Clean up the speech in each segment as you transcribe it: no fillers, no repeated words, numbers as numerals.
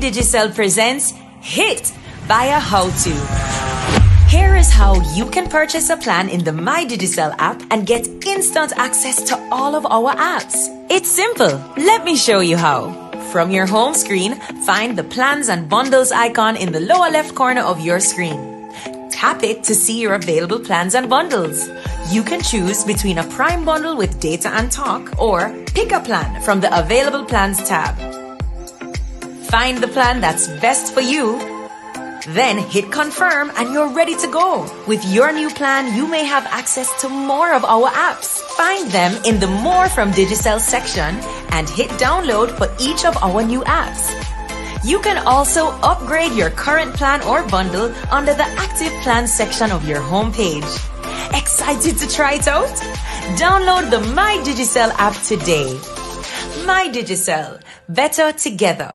Digicel presents HIT via How To. Here is how you can purchase a plan in the My Digicel app and get instant access to all of our apps. It's simple. Let me show you how. From your home screen, find the Plans and Bundles icon in the lower left corner of your screen. Tap it to see your available plans and bundles. You can choose between a Prime bundle with data and talk or pick a plan from the Available Plans tab. Find the plan that's best for you. Then hit confirm and you're ready to go. With your new plan, you may have access to more of our apps. Find them in the More from Digicel section and hit download for each of our new apps. You can also upgrade your current plan or bundle under the Active Plans section of your homepage. Excited to try it out? Download the My Digicel app today. My Digicel, better together.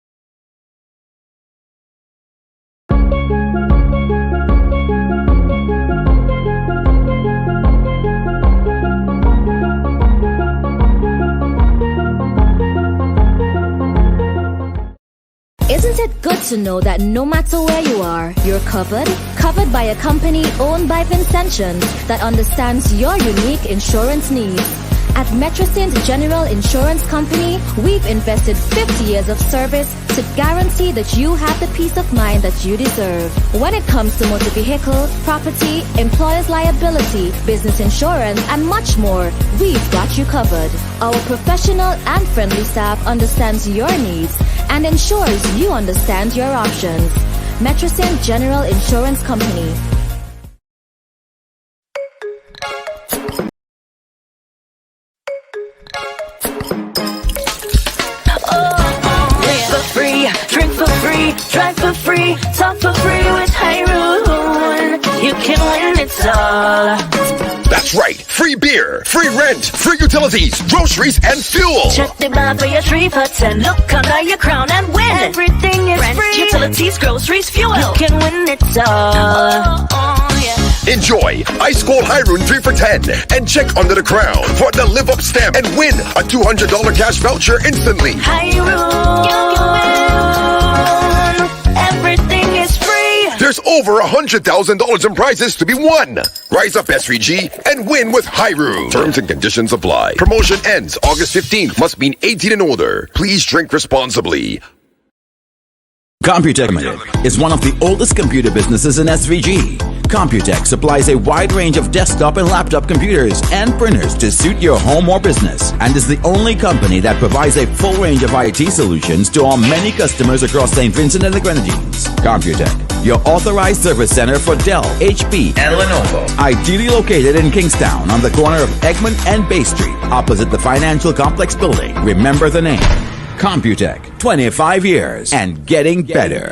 Isn't it good to know that no matter where you are, you're covered? Covered by a company owned by Vincentians that understands your unique insurance needs. At Metrosint General Insurance Company, we've invested 50 years of service to guarantee that you have the peace of mind that you deserve. When it comes to motor vehicle, property, employer's liability, business insurance, and much more, we've got you covered. Our professional and friendly staff understands your needs and ensures you understand your options. Metrosint General Insurance Company. Drink for free, drive for free, talk for free with Hyrule. You can win it all. That's right, free beer, free rent, free utilities, groceries, and fuel. Check the bar for your 3 for 10. Look under your crown and win. Everything is rent, free. Utilities, groceries, fuel. You can win it all. Yeah. Enjoy Ice Cold Hyrule 3 for 10 and check under the crown for the Live Up stamp and win a $200 cash voucher instantly. Hyrule, you can win. Everything is free. There's over $100,000 in prizes to be won. Rise up S3G and win with Hyrule. Terms and conditions apply. Promotion ends August 15th. Must be 18 and older. Please drink responsibly. Computech Limited is one of the oldest computer businesses in SVG. Computech supplies a wide range of desktop and laptop computers and printers to suit your home or business, and is the only company that provides a full range of IT solutions to our many customers across St. Vincent and the Grenadines. Computech, your authorized service center for Dell, HP, and Lenovo. Ideally located in Kingstown on the corner of Egmont and Bay Street, opposite the Financial Complex building. Remember the name. Computech, 25 years and getting better.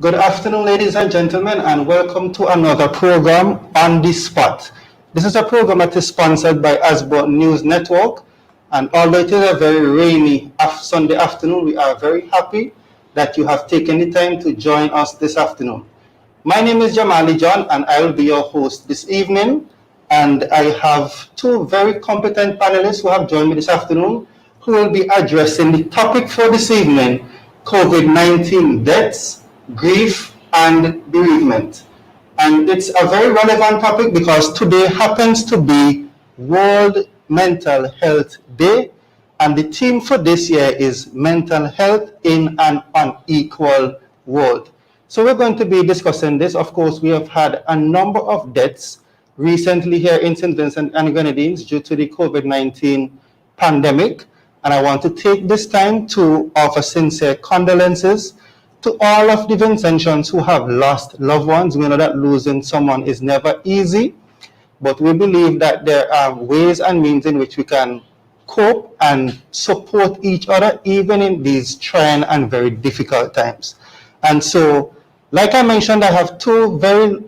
Good afternoon, ladies and gentlemen, and welcome to another program On the Spot. This is a program that is sponsored by Asbot News Network, and although it is a very rainy Sunday afternoon, we are very happy that you have taken the time to join us this afternoon. My name is Jamali John, and I will be your host this evening. And I have 2 very competent panelists who have joined me this afternoon who will be addressing the topic for this evening, COVID-19 deaths, grief, and bereavement. And it's a very relevant topic because today happens to be World Mental Health Day, and the theme for this year is Mental Health in an Unequal World. So we're going to be discussing this. Of course, we have had a number of deaths recently here in St. Vincent and Grenadines due to the COVID-19 pandemic. And I want to take this time to offer sincere condolences to all of the Vincentians who have lost loved ones. We know that losing someone is never easy, but we believe that there are ways and means in which we can cope and support each other even in these trying and very difficult times. And so, like I mentioned, I have 2 very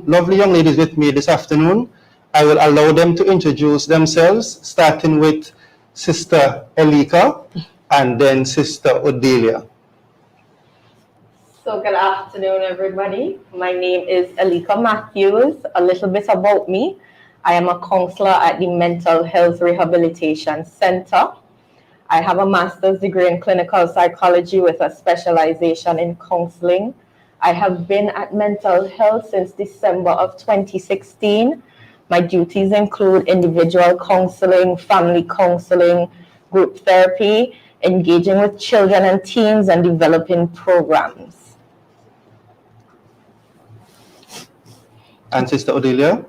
lovely young ladies with me this afternoon. I will allow them to introduce themselves, starting with Sister Elika and then Sister Odelia. So good afternoon, everybody. My name is Elika Matthews. A little bit about me. I am a counselor at the Mental Health Rehabilitation Center. I have a master's degree in clinical psychology with a specialization in counseling. I have been at mental health since December of 2016. My duties include individual counseling, family counseling, group therapy, engaging with children and teens, and developing programs. And Sister Odelia?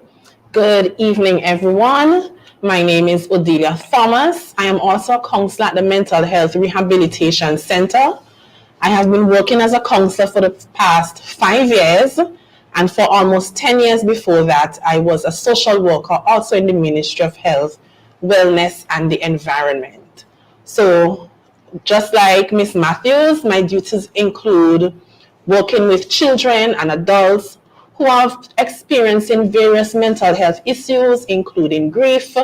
Good evening, everyone. My name is Odelia Thomas. I am also a counselor at the Mental Health Rehabilitation Center. I have been working as a counselor for the past 5 years, and for almost 10 years before that, I was a social worker also in the Ministry of Health, Wellness, and the Environment. So, just like Ms. Matthews, my duties include working with children and adults who are experiencing various mental health issues, including grief,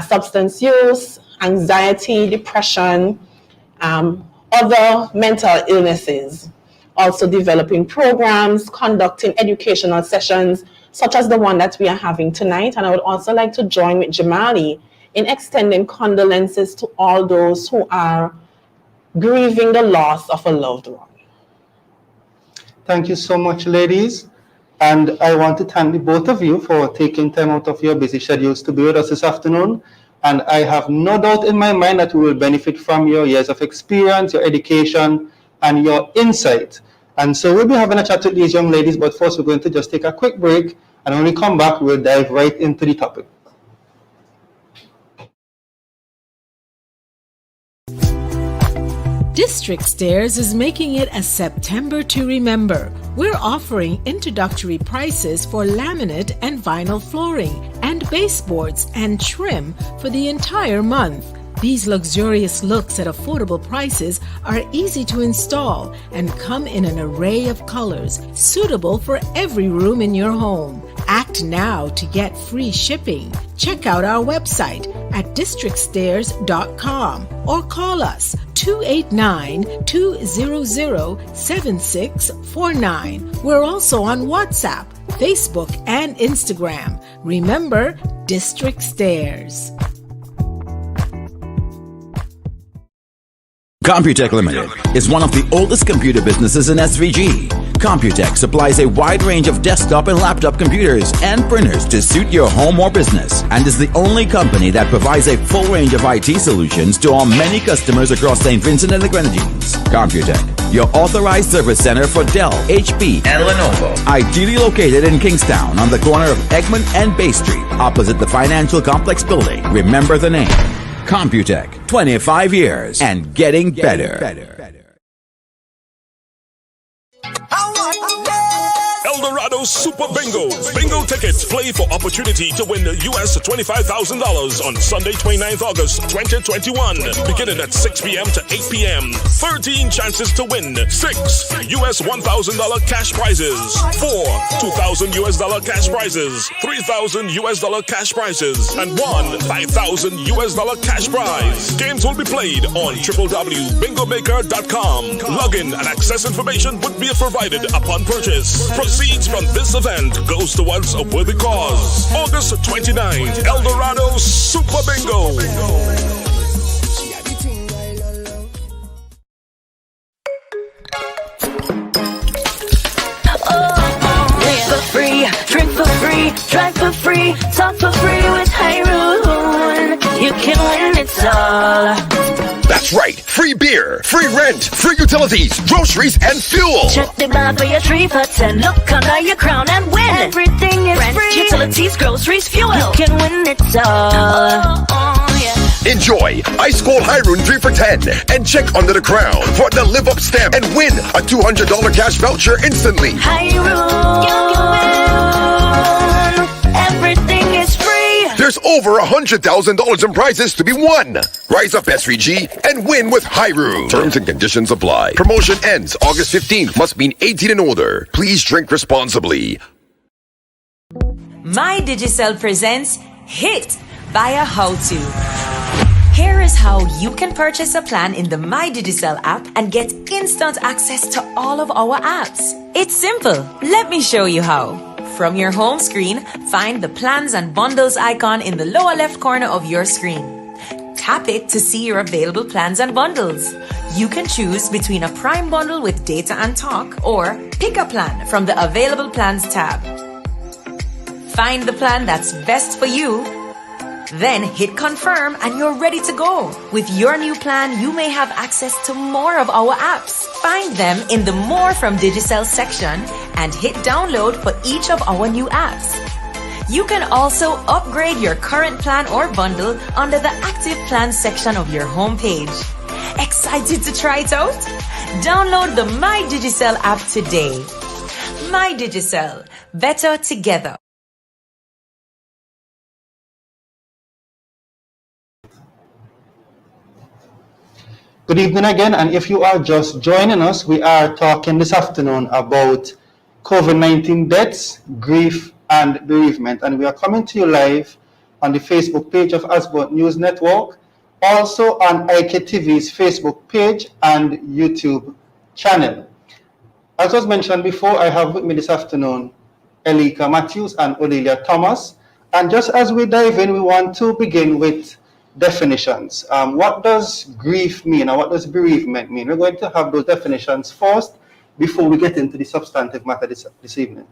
substance use, anxiety, depression, other mental illnesses. Also developing programs, conducting educational sessions, such as the one that we are having tonight. And I would also like to join with Jamali in extending condolences to all those who are grieving the loss of a loved one. Thank you so much, ladies. And I want to thank the both of you for taking time out of your busy schedules to be with us this afternoon. And I have no doubt in my mind that we will benefit from your years of experience, your education, and your insight. And so we'll be having a chat with these young ladies, but first we're going to just take a quick break. And when we come back, we'll dive right into the topic. District Stairs is making it a September to remember. We're offering introductory prices for laminate and vinyl flooring and baseboards and trim for the entire month. These luxurious looks at affordable prices are easy to install and come in an array of colors suitable for every room in your home. Act now to get free shipping. Check out our website at districtstairs.com or call us 289-200-7649. We're also on WhatsApp, Facebook, and Instagram. Remember, District Stairs. Computech Limited is one of the oldest computer businesses in SVG. Computech supplies a wide range of desktop and laptop computers and printers to suit your home or business, and is the only company that provides a full range of IT solutions to our many customers across St. Vincent and the Grenadines. Computech, your authorized service center for Dell, HP, and Lenovo. Ideally located in Kingstown on the corner of Egmont and Bay Street, opposite the Financial Complex building. Remember the name. Computech, 25 years and getting better. Eldorado Super Bingo. Bingo tickets play for opportunity to win US $25,000 on Sunday, 29th August 2021. Beginning at 6 p.m. to 8 p.m. 13 chances to win. 6 US $1,000 cash prizes. 4 $2,000 US cash prizes. 3,000 US cash prizes. And 1 5,000 US cash prize. Games will be played on www.bingomaker.com. Login and access information would be provided upon purchase. Proceeds from this event goes towards a worthy cause. August 29th, Eldorado Super Bingo. For free, drink for free, drive for free, talk for free with Hyrule. You can win it all. That's right. Free beer, free rent, free utilities, groceries, and fuel. Check the bar for your 3 for 10. Look under your crown and win. Everything is rent, free. Utilities, groceries, fuel. You can win it all. Yeah. Enjoy Ice Cold Hyrule 3 for 10 and check under the crown for the Live Up stamp and win a $200 cash voucher instantly. Hyrule. Everything is free. There's over $100,000 in prizes to be won. Rise up S3G and win with Hyrule. Terms and conditions apply. Promotion ends August 15th. Must mean 18 and older. Please drink responsibly. My Digicel presents Hit via How To. Here is how you can purchase a plan in the My Digicel app and get instant access to all of our apps. It's simple. Let me show you how. From your home screen, find the plans and bundles icon in the lower left corner of your screen. Tap it to see your available plans and bundles. You can choose between a Prime bundle with data and talk or pick a plan from the Available Plans tab. Find the plan that's best for you. Then hit confirm and you're ready to go. With your new plan, you may have access to more of our apps. Find them in the More from Digicel section and hit download for each of our new apps. You can also upgrade your current plan or bundle under the Active Plans section of your homepage. Excited to try it out? Download the My Digicel app today. My Digicel, better together. Good evening again, and if you are just joining us, we are talking this afternoon about COVID-19 deaths, grief, and bereavement, and we are coming to you live on the Facebook page of Asbot News Network, also on IKTV's Facebook page and YouTube channel. As was mentioned before, I have with me this afternoon Elika Matthews and Odelia Thomas, and just as we dive in, we want to begin with definitions. What does grief mean and what does bereavement mean? We're going to have those definitions first before we get into the substantive matter this evening.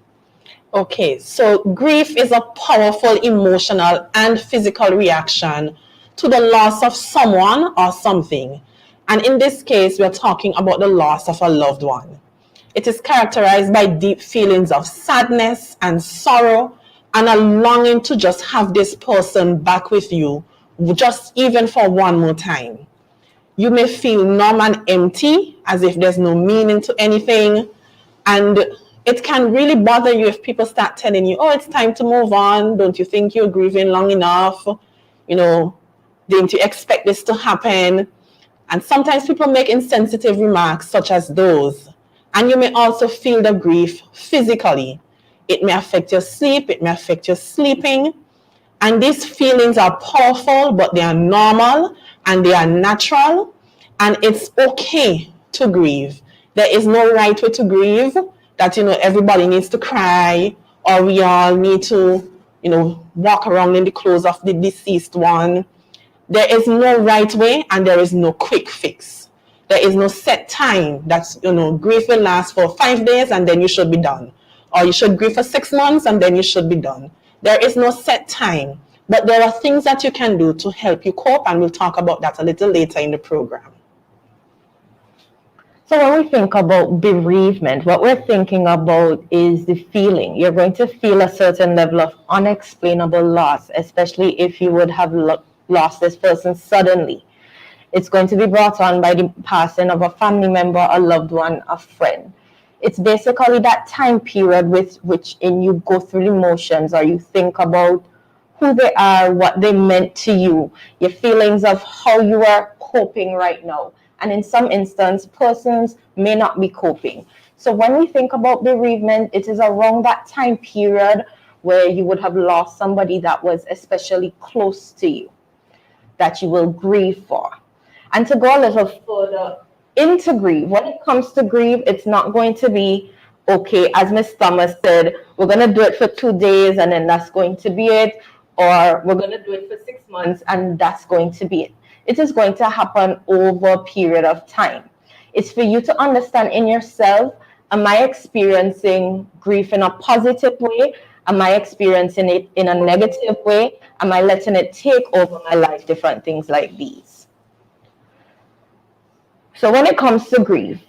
Okay, so grief is a powerful emotional and physical reaction to the loss of someone or something. And in this case, we're talking about the loss of a loved one. It is characterized by deep feelings of sadness and sorrow and a longing to just have this person back with you, just even for one more time. You may feel numb and empty, as if there's no meaning to anything. And it can really bother you if people start telling you, oh, it's time to move on. Don't you think you're grieving long enough? You know, didn't you expect this to happen? And sometimes people make insensitive remarks such as those. And you may also feel the grief physically. It may affect your sleep. It may affect your sleeping. And these feelings are powerful, but they are normal and they are natural. And it's okay to grieve. There is no right way to grieve, that, you know, everybody needs to cry or we all need to, you know, walk around in the clothes of the deceased one. There is no right way and there is no quick fix. There is no set time that's, you know, grief will last for 5 days and then you should be done. Or you should grieve for 6 months and then you should be done. There is no set time, but there are things that you can do to help you cope, and we'll talk about that a little later in the program. So when we think about bereavement, what we're thinking about is the feeling. You're going to feel a certain level of unexplainable loss, especially if you would have lost this person suddenly. It's going to be brought on by the passing of a family member, a loved one, a friend. It's basically that time period with which you go through emotions, or you think about who they are, what they meant to you, your feelings of how you are coping right now. And in some instances, persons may not be coping. So when we think about bereavement, it is around that time period where you would have lost somebody that was especially close to you, that you will grieve for. And to go a little further into grief, when it comes to grief, it's not going to be, okay, as Ms. Thomas said, we're going to do it for 2 days and then that's going to be it, or we're going to do it for 6 months and that's going to be it. It is going to happen over a period of time. It's for you to understand in yourself, am I experiencing grief in a positive way? Am I experiencing it in a negative way? Am I letting it take over my life? Different things like these. So when it comes to grief,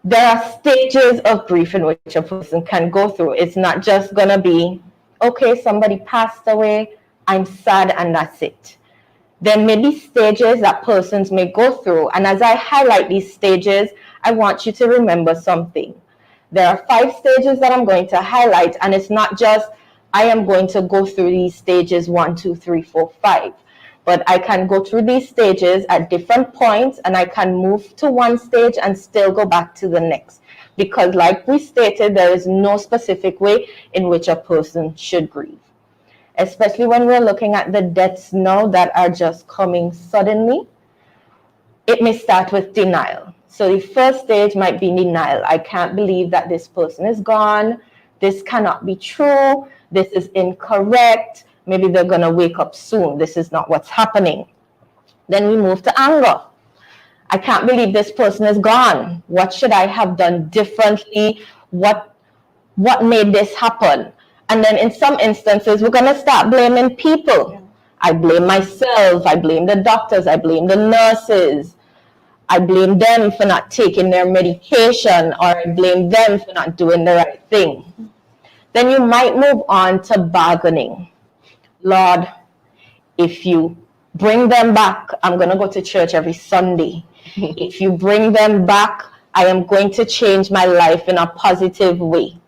there are stages of grief in which a person can go through. It's not just going to be, okay, somebody passed away, I'm sad, and that's it. There may be stages that persons may go through. And as I highlight these stages, I want you to remember something. There are 5 stages that I'm going to highlight. And it's not just, I am going to go through these stages 1, 2, 3, 4, 5. But I can go through these stages at different points, and I can move to one stage and still go back to the next. Because like we stated, there is no specific way in which a person should grieve. Especially when we're looking at the deaths now that are just coming suddenly, it may start with denial. So the first stage might be denial. I can't believe that this person is gone. This cannot be true. This is incorrect. Maybe they're going to wake up soon. This is not what's happening. Then we move to anger. I can't believe this person is gone. What should I have done differently? What made this happen? And then in some instances, we're going to start blaming people. Yeah. I blame myself. I blame the doctors. I blame the nurses. I blame them for not taking their medication, or I blame them for not doing the right thing. Then you might move on to bargaining. Lord, if you bring them back, I'm going to go to church every Sunday. If you bring them back, I am going to change my life in a positive way.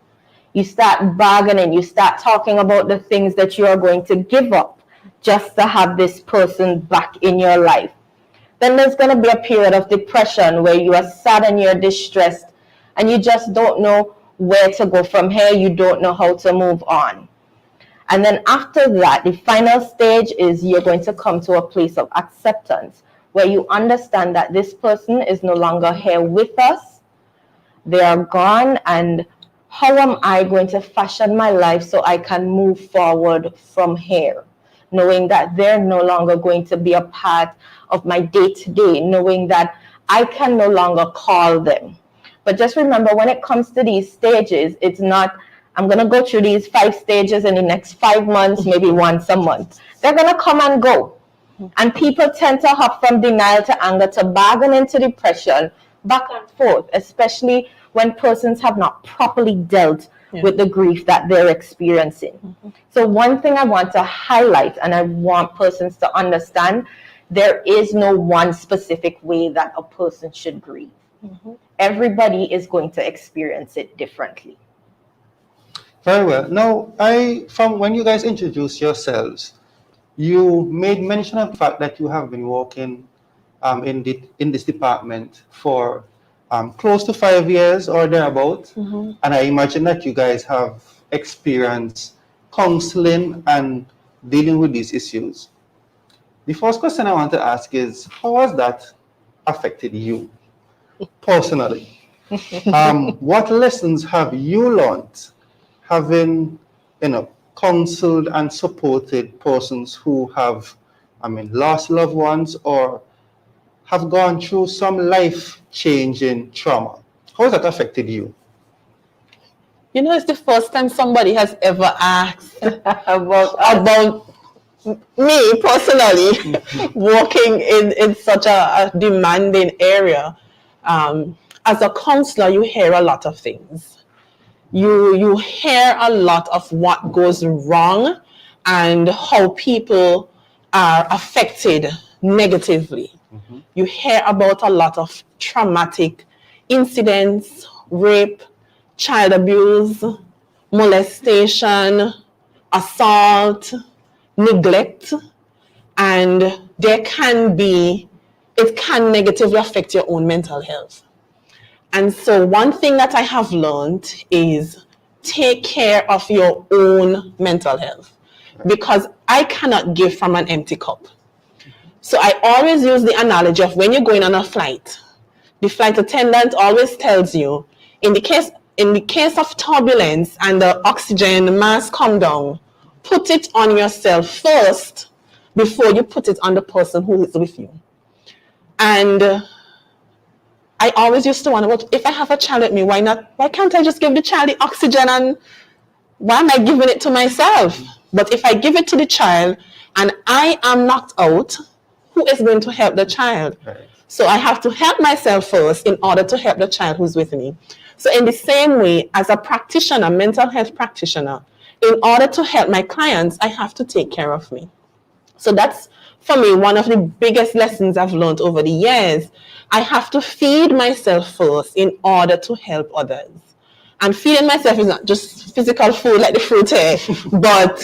You start bargaining. You start talking about the things that you are going to give up just to have this person back in your life. Then there's going to be a period of depression where you are sad and you're distressed and you just don't know where to go from here. You don't know how to move on. And then after that, the final stage is you're going to come to a place of acceptance where you understand that this person is no longer here with us. They are gone, and how am I going to fashion my life so I can move forward from here? Knowing that they're no longer going to be a part of my day-to-day, knowing that I can no longer call them. But just remember, when it comes to these stages, it's not, I'm going to go through these 5 stages in the next 5 months, maybe once a month. They're going to come and go. And people tend to hop from denial to anger to bargaining to depression, back and forth, especially when persons have not properly dealt with the grief that they're experiencing. So one thing I want to highlight, and I want persons to understand, there is no one specific way that a person should grieve. Everybody is going to experience it differently. Very well. Now, from when you guys introduced yourselves, you made mention of the fact that you have been working in this department for close to 5 years or thereabout. And I imagine that you guys have experienced counseling and dealing with these issues. The first question I want to ask is, how has that affected you personally? What lessons have you learned having, counseled and supported persons who have, lost loved ones or have gone through some life-changing trauma? How has that affected you? It's the first time somebody has ever asked about me personally working in such a demanding area. As a counselor, you hear a lot of things. You hear a lot of what goes wrong and how people are affected negatively. You hear about a lot of traumatic incidents, rape, child abuse, molestation, assault, neglect, and it can negatively affect your own mental health. And so one thing that I have learned is take care of your own mental health, because I cannot give from an empty cup. So I always use the analogy of when you're going on a flight, the flight attendant always tells you, in the case of turbulence and the oxygen mask come down, put it on yourself first before you put it on the person who is with you. And I always used to wonder, well, if I have a child with me, why can't I just give the child the oxygen, and why am I giving it to myself? But if I give it to the child and I am knocked out, who is going to help the child? Right. So I have to help myself first in order to help the child who's with me. So in the same way, as a practitioner, mental health practitioner, in order to help my clients, I have to take care of me. So that's, for me, one of the biggest lessons I've learned over the years. I have to feed myself first in order to help others. And feeding myself is not just physical food like the fruit here, but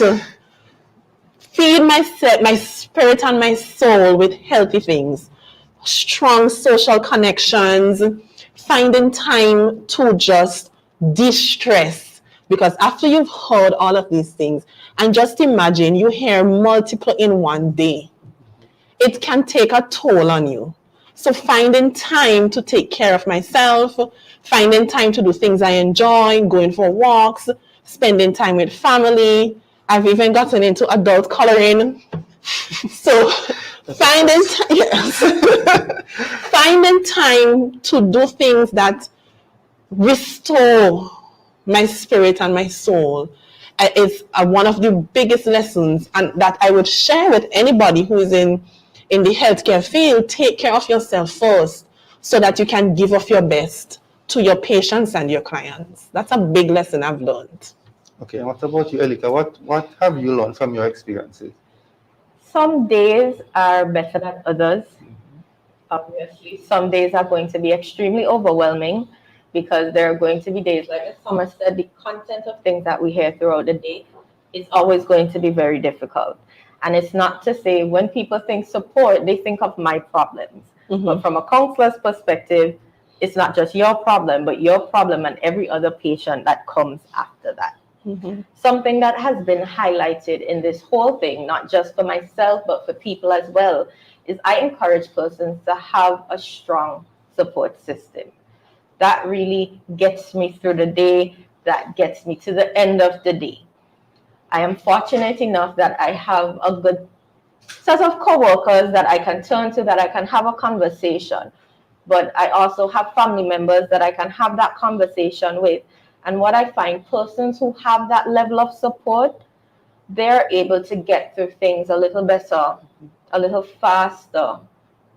feed myself, my spirit and my soul with healthy things, strong social connections, finding time to just de-stress. Because after you've heard all of these things, and just imagine you hear multiple in one day, it can take a toll on you. So finding time to take care of myself, finding time to do things I enjoy, going for walks, spending time with family. I've even gotten into adult coloring. So Finding time to do things that restore my spirit and my soul is one of the biggest lessons, and that I would share with anybody who is in the healthcare field. Take care of yourself first so that you can give of your best to your patients and your clients. That's a big lesson I've learned. Okay, and what about you, Elika? What have you learned from your experiences? Some days are better than others. Obviously, some days are going to be extremely overwhelming because there are going to be days, like as Thomas said, the content of things that we hear throughout the day is always going to be very difficult. And it's not to say when people think support, they think of my problems. But from a counselor's perspective, it's not just your problem, but your problem and every other patient that comes after that. Something that has been highlighted in this whole thing, not just for myself, but for people as well, is I encourage persons to have a strong support system. That really gets me through the day, that gets me to the end of the day. I am fortunate enough that I have a good set of coworkers that I can turn to, that I can have a conversation. But I also have family members that I can have that conversation with. And what I find, persons who have that level of support, they're able to get through things a little better, a little faster,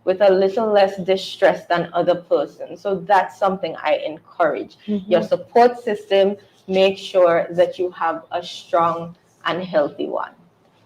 with a little less distress than other persons. So that's something I encourage. Your support system, make sure that you have a strong and healthy one.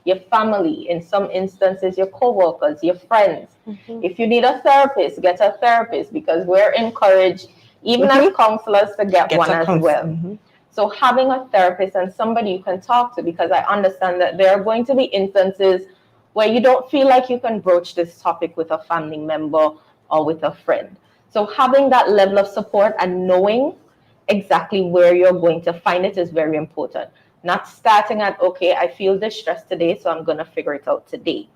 Your family, in some instances, your co-workers, your friends. If you need a therapist, get a therapist, because we're encouraged, even as counselors, to get one as well. So having a therapist and somebody you can talk to, because I understand that there are going to be instances where you don't feel like you can broach this topic with a family member or with a friend. So having that level of support and knowing exactly where you're going to find it is very important. Not starting at, okay, I feel distressed today, so I'm going to figure it out today.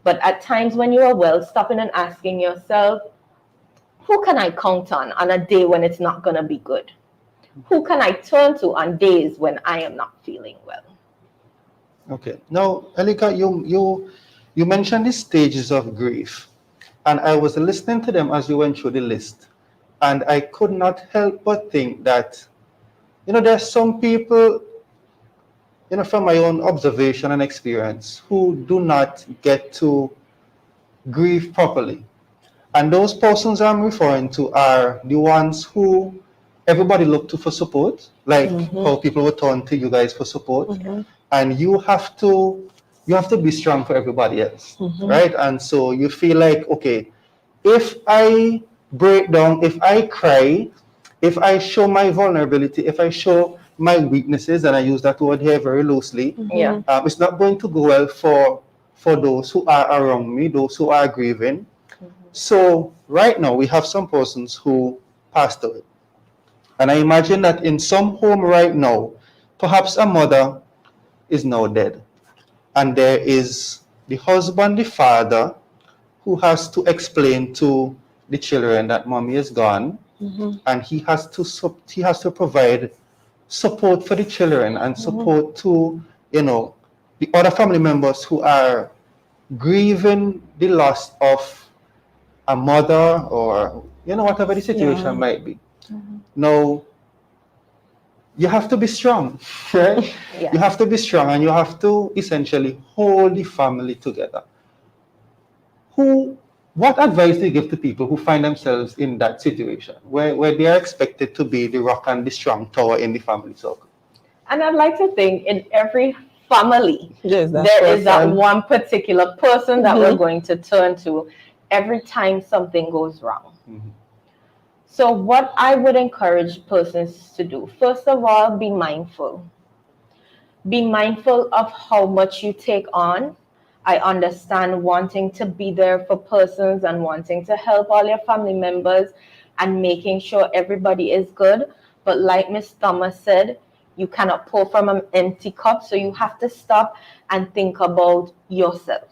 But at times when you are well, stopping and asking yourself, who can I count on a day when it's not going to be good? Who can I turn to on days when I am not feeling well? Okay. Now, Elika, you mentioned the stages of grief, and I was listening to them as you went through the list, and I could not help but think that, there are some people, from my own observation and experience, who do not get to grieve properly. And those persons I'm referring to are the ones who everybody look to for support, like how people would turn to you guys for support. And you have to be strong for everybody else, right? And so you feel like, okay, if I break down, if I cry, if I show my vulnerability, if I show my weaknesses, and I use that word here very loosely, it's not going to go well for those who are around me, those who are grieving. So right now we have some persons who passed away. And I imagine that in some home right now, perhaps a mother is now dead. And there is the husband, the father, who has to explain to the children that mommy is gone. And he has to provide support for the children and support to, the other family members who are grieving the loss of a mother, or whatever the situation might be. Now, you have to be strong, right? You have to be strong, and you have to essentially hold the family together. What advice do you give to people who find themselves in that situation where they are expected to be the rock and the strong tower in the family circle? And I'd like to think in every family, there is that one particular person that we're going to turn to every time something goes wrong. So what I would encourage persons to do, first of all, be mindful. Be mindful of how much you take on. I understand wanting to be there for persons and wanting to help all your family members and making sure everybody is good. But like Ms. Thomas said, you cannot pour from an empty cup, so you have to stop and think about yourself.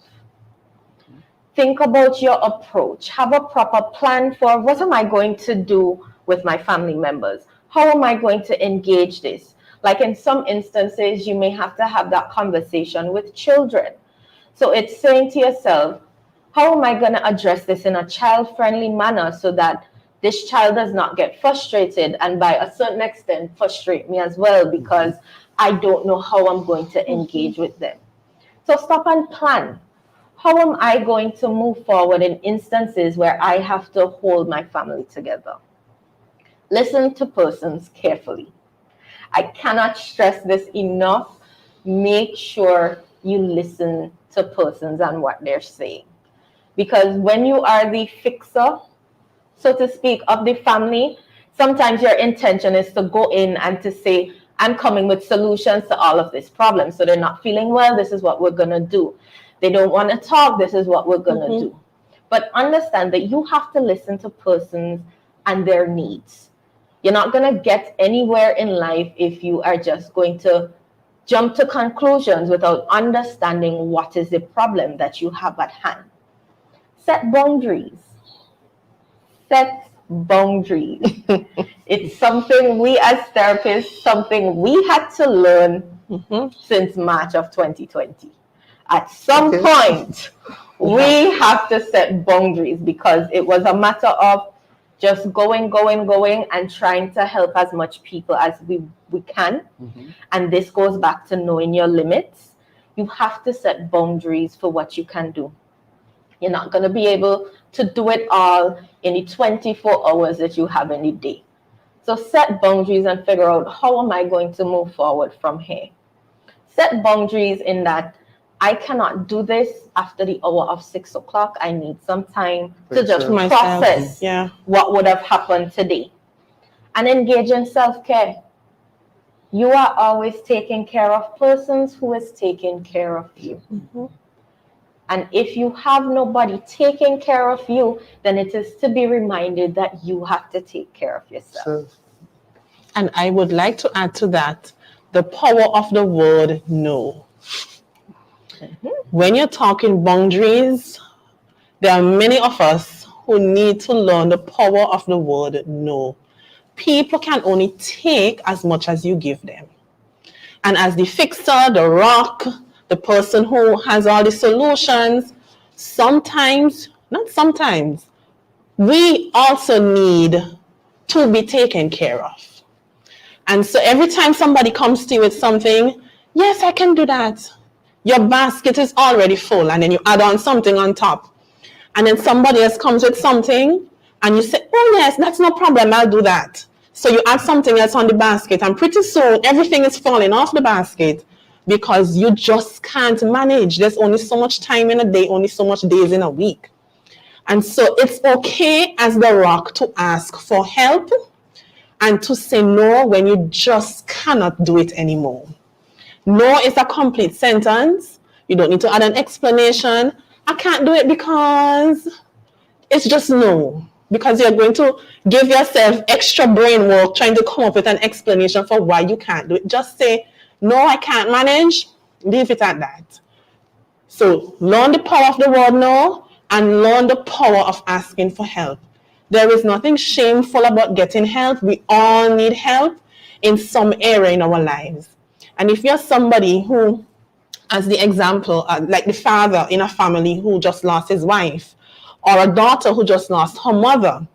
Think about your approach. Have a proper plan for what am I going to do with my family members? How am I going to engage this? Like in some instances, you may have to have that conversation with children. So it's saying to yourself, How am I going to address this in a child-friendly manner so that this child does not get frustrated and by a certain extent frustrate me as well because I don't know how I'm going to engage with them. So stop and plan. How am I going to move forward in instances where I have to hold my family together? Listen to persons carefully. I cannot stress this enough. Make sure you listen to persons and what they're saying. Because when you are the fixer, so to speak, of the family, sometimes your intention is to go in and to say, I'm coming with solutions to all of this problem. So they're not feeling well, this is what we're going to do. They don't want to talk, this is what we're going to do. But understand that you have to listen to persons and their needs. You're not going to get anywhere in life if you are just going to jump to conclusions without understanding what is the problem that you have at hand. Set boundaries. Set boundaries. It's something we as therapists, something we had to learn since March of 2020. At some point, we have to set boundaries because it was a matter of just going and trying to help as much people as we can. And this goes back to knowing your limits. You have to set boundaries for what you can do. You're not going to be able to do it all in the 24 hours that you have in the day. So set boundaries and figure out, how am I going to move forward from here? Set boundaries in that I cannot do this after the hour of 6 o'clock. I need some time to just process what would have happened today. And engage in self-care. You are always taking care of persons who is taking care of you. And if you have nobody taking care of you, then it is to be reminded that you have to take care of yourself. And I would like to add to that the power of the word no. When you're talking boundaries, there are many of us who need to learn the power of the word no. People can only take as much as you give them. And as the fixer, the rock, the person who has all the solutions, sometimes, not sometimes, we also need to be taken care of. And so every time somebody comes to you with something, yes, I can do that. Your basket is already full, and then you add on something on top. And then somebody else comes with something, and you say, oh yes, that's no problem, I'll do that. So you add something else on the basket, and pretty soon everything is falling off the basket because you just can't manage. There's only so much time in a day, only so much days in a week. And so it's okay as the rock to ask for help and to say no when you just cannot do it anymore. No is a complete sentence. You don't need to add an explanation. I can't do it because it's just no. Because you're going to give yourself extra brain work trying to come up with an explanation for why you can't do it. Just say, no, I can't manage. Leave it at that. So learn the power of the word no and learn the power of asking for help. There is nothing shameful about getting help. We all need help in some area in our lives. And if you're somebody who, as the example, like the father in a family who just lost his wife, or a daughter who just lost her mother,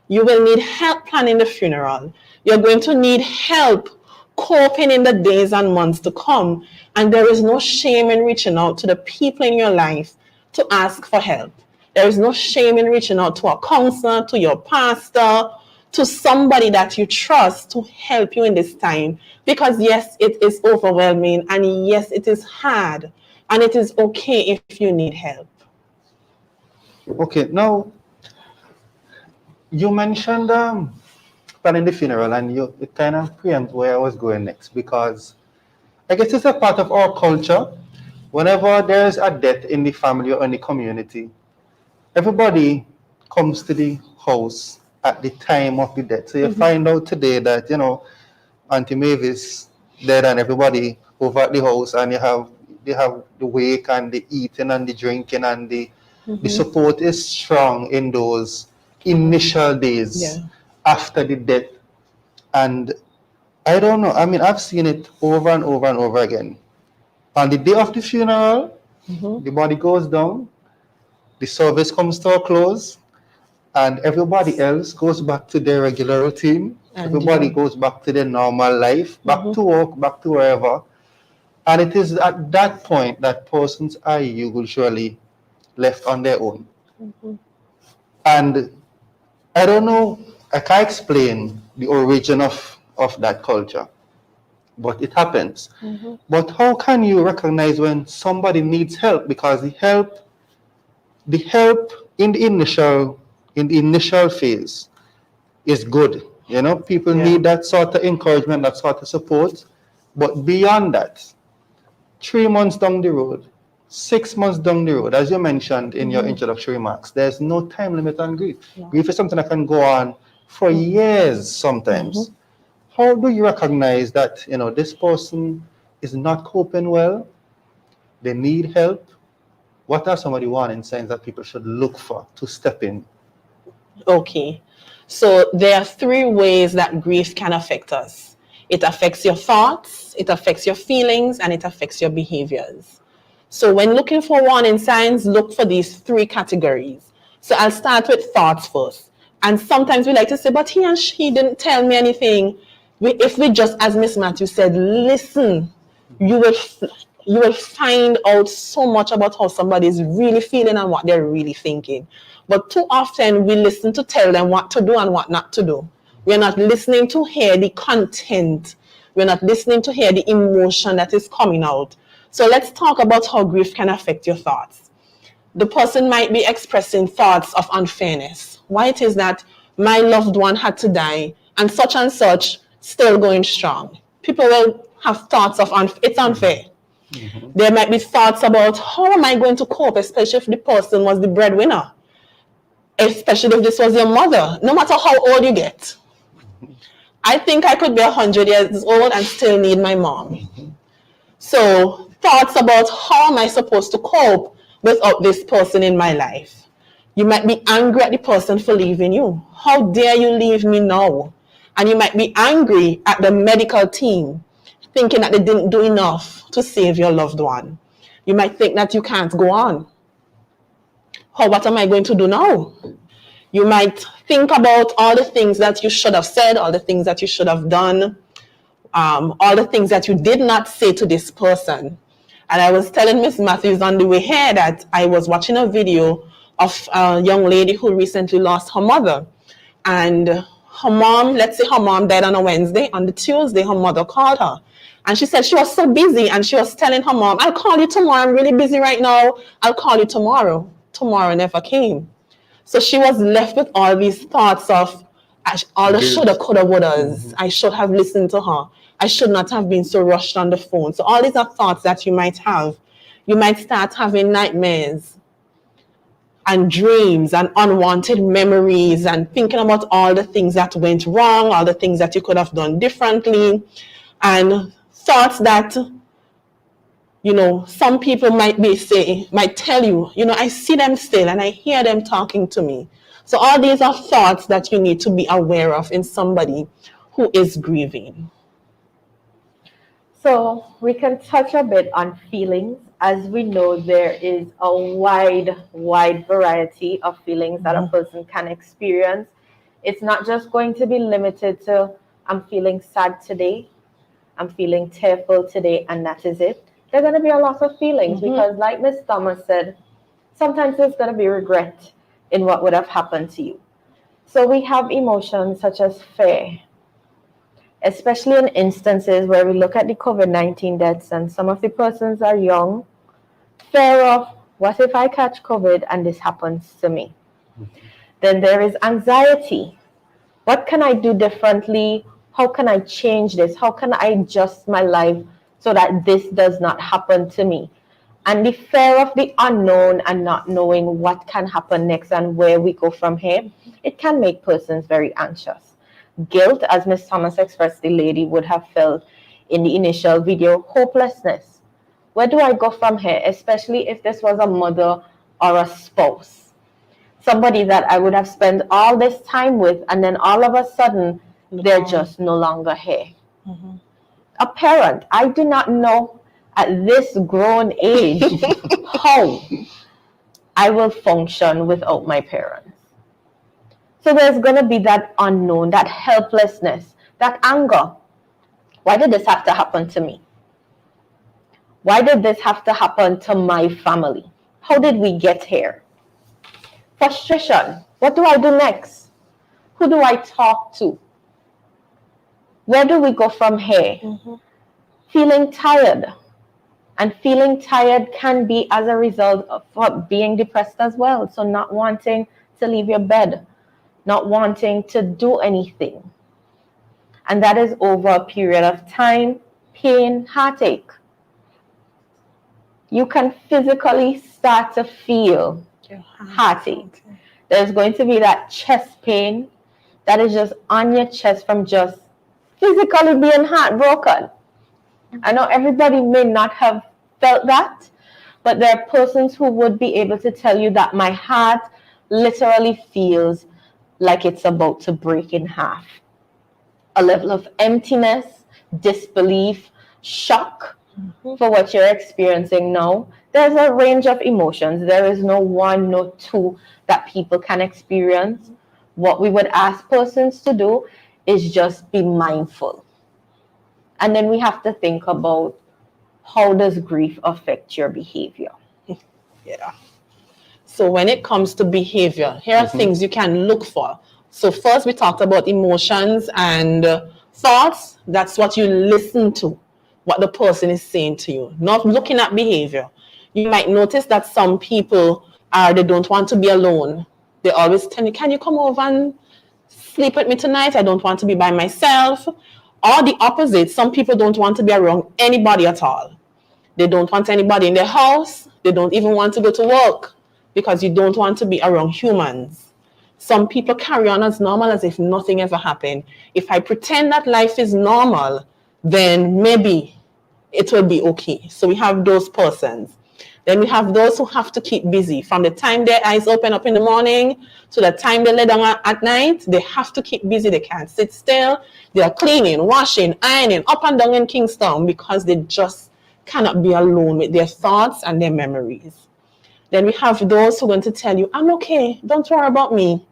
you will need help planning the funeral. You're going to need help coping in the days and months to come. And there is no shame in reaching out to the people in your life to ask for help. There is no shame in reaching out to a counselor, to your pastor, to somebody that you trust to help you in this time. Because yes, it is overwhelming, and yes, it is hard, and it is okay if you need help. Okay, now you mentioned planning the funeral, and it kind of preempt where I was going next, because I guess it's a part of our culture. Whenever there's a death in the family or in the community, everybody comes to the house at the time of the death. So you find out today that, Auntie Mavis dead and everybody over at the house, and they have the wake and the eating and the drinking, and the support is strong in those initial days after the death. And I don't know, I mean, I've seen it over and over and over again. On the day of the funeral, the body goes down, the service comes to a close, and everybody else goes back to their regular routine. Everybody goes back to their normal life, back to work, back to wherever. And it is at that point that persons are usually left on their own. And I don't know, I can't explain the origin of that culture, but it happens. But how can you recognize when somebody needs help? Because the help in the initial phase is good. You know, people need that sort of encouragement, that sort of support. But beyond that, 3 months down the road, 6 months down the road, as you mentioned in your introductory remarks, there's no time limit on grief. Grief is something that can go on for years sometimes. How do you recognize that, you know, this person is not coping well, they need help? What are some of the warning signs that people should look for to step in? Okay, so there are 3 ways that grief can affect us. It affects your thoughts, it affects your feelings, and it affects your behaviors. So when looking for warning signs, look for these 3 categories. So I'll start with thoughts first. And sometimes we like to say, but he and she didn't tell me anything. If we just, as Miss Matthews said, listen, you will find out so much about how somebody is really feeling and what they're really thinking. But too often we listen to tell them what to do and what not to do. We're not listening to hear the content. We're not listening to hear the emotion that is coming out. So let's talk about how grief can affect your thoughts. The person might be expressing thoughts of unfairness. Why it is that my loved one had to die and such still going strong. People will have thoughts of it's unfair. There might be thoughts about how am I going to cope, especially if the person was the breadwinner, especially if this was your mother, no matter how old you get. I think I could be 100 years old and still need my mom. So thoughts about how am I supposed to cope without this person in my life. You might be angry at the person for leaving you. How dare you leave me now? And you might be angry at the medical team, thinking that they didn't do enough to save your loved one. You might think that you can't go on. What am I going to do now? You might think about all the things that you should have said, all the things that you should have done, all the things that you did not say to this person. And I was telling Miss Matthews on the way here that I was watching a video of a young lady who recently lost her mother. And her mom, let's say her mom died on a Wednesday. On the Tuesday, her mother called her. And she said she was so busy. And she was telling her mom, I'll call you tomorrow. I'm really busy right now. I'll call you tomorrow. Tomorrow never came. So she was left with all these thoughts of all the shoulda, coulda, wouldas. I should have listened to her. I should not have been so rushed on the phone. So all these are thoughts that you might have. You might start having nightmares and dreams and unwanted memories and thinking about all the things that went wrong, all the things that you could have done differently, and thoughts that, you know, some people might tell you, you know, I see them still and I hear them talking to me. So all these are thoughts that you need to be aware of in somebody who is grieving. So we can touch a bit on feelings. As we know, there is a wide variety of feelings that a person can experience. It's not just going to be limited to, I'm feeling sad today, I'm feeling tearful today, and that is it. There are going to be a lot of feelings because, like Ms. Thomas said, sometimes there's going to be regret in what would have happened to you. So we have emotions such as fear, especially in instances where we look at the COVID-19 deaths and some of the persons are young. Fear of, what if I catch COVID and this happens to me? Then there is anxiety. What can I do differently? How can I change this? How can I adjust my life so that this does not happen to me? And the fear of the unknown and not knowing what can happen next and where we go from here, it can make persons very anxious. Guilt, as Ms. Thomas expressed, the lady would have felt in the initial video. Hopelessness. Where do I go from here? Especially if this was a mother or a spouse. Somebody that I would have spent all this time with, and then all of a sudden, they're just no longer here. A parent, I do not know at this grown age how I will function without my parents. So there's going to be that unknown, that helplessness, that anger. Why did this have to happen to me? Why did this have to happen to my family? How did we get here? Frustration. What do I do next? Who do I talk to? Where do we go from here? Feeling tired. And feeling tired can be as a result of being depressed as well. So not wanting to leave your bed, not wanting to do anything. And that is over a period of time, pain, heartache. You can physically start to feel heartache. There's going to be that chest pain that is just on your chest from just physically being heartbroken. I know everybody may not have felt that, but there are persons who would be able to tell you that my heart literally feels like it's about to break in half. A level of emptiness, disbelief, shock for what you're experiencing now. There's a range of emotions. There is no one, no two that people can experience. What we would ask persons to do is just be mindful. And then we have to think about, how does grief affect your behavior? Yeah. So when it comes to behavior, here are things you can look for. So first we talked about emotions and thoughts. That's what you listen to, what the person is saying to you, not looking at behavior. You might notice that some people they don't want to be alone. They always tell you, can you come over and sleep with me tonight? I don't want to be by myself. Or the opposite, some people don't want to be around anybody at all. They don't want anybody in their house. They don't even want to go to work because you don't want to be around humans. Some people carry on as normal as if nothing ever happened. If I pretend that life is normal, then maybe it will be okay. So we have those persons. Then we have those who have to keep busy. From the time their eyes open up in the morning to the time they lay down at night, they have to keep busy. They can't sit still. They are cleaning, washing, ironing, up and down in Kingston because they just cannot be alone with their thoughts and their memories. Then we have those who are going to tell you, I'm okay. Don't worry about me.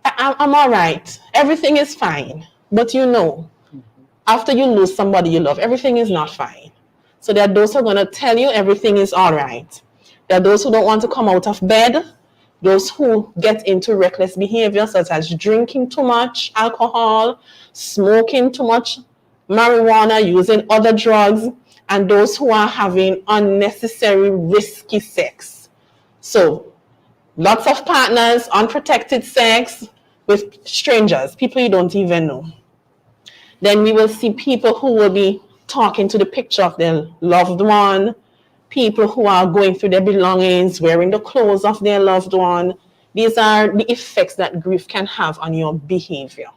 I'm all right. Everything is fine. But you know, after you lose somebody you love, everything is not fine. So there are those who are going to tell you everything is all right. There are those who don't want to come out of bed. Those who get into reckless behavior, such as drinking too much alcohol, smoking too much marijuana, using other drugs, and those who are having unnecessary risky sex. So lots of partners, unprotected sex with strangers, people you don't even know. Then we will see people who will be talking to the picture of their loved one, people who are going through their belongings, wearing the clothes of their loved one. These are the effects that grief can have on your behavior.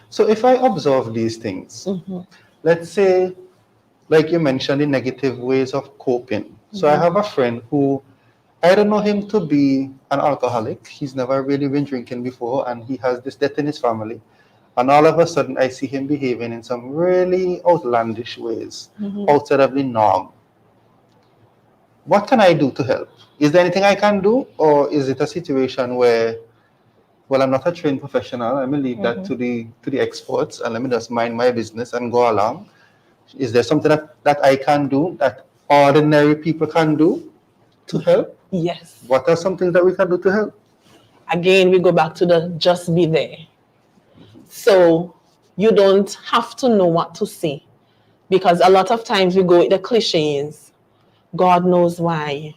So if I observe these things, let's say, like you mentioned, the negative ways of coping. So I have a friend who, I don't know him to be an alcoholic. He's never really been drinking before, and he has this death in his family. And all of a sudden, I see him behaving in some really outlandish ways, outside of the norm. What can I do to help? Is there anything I can do? Or is it a situation where, well, I'm not a trained professional. I'm going to leave that to the experts, and let me just mind my business and go along. Is there something that I can do, that ordinary people can do to help? Yes. What are some things that we can do to help? Again, we go back to the just be there. So you don't have to know what to say, because a lot of times we go with the cliches. God knows why.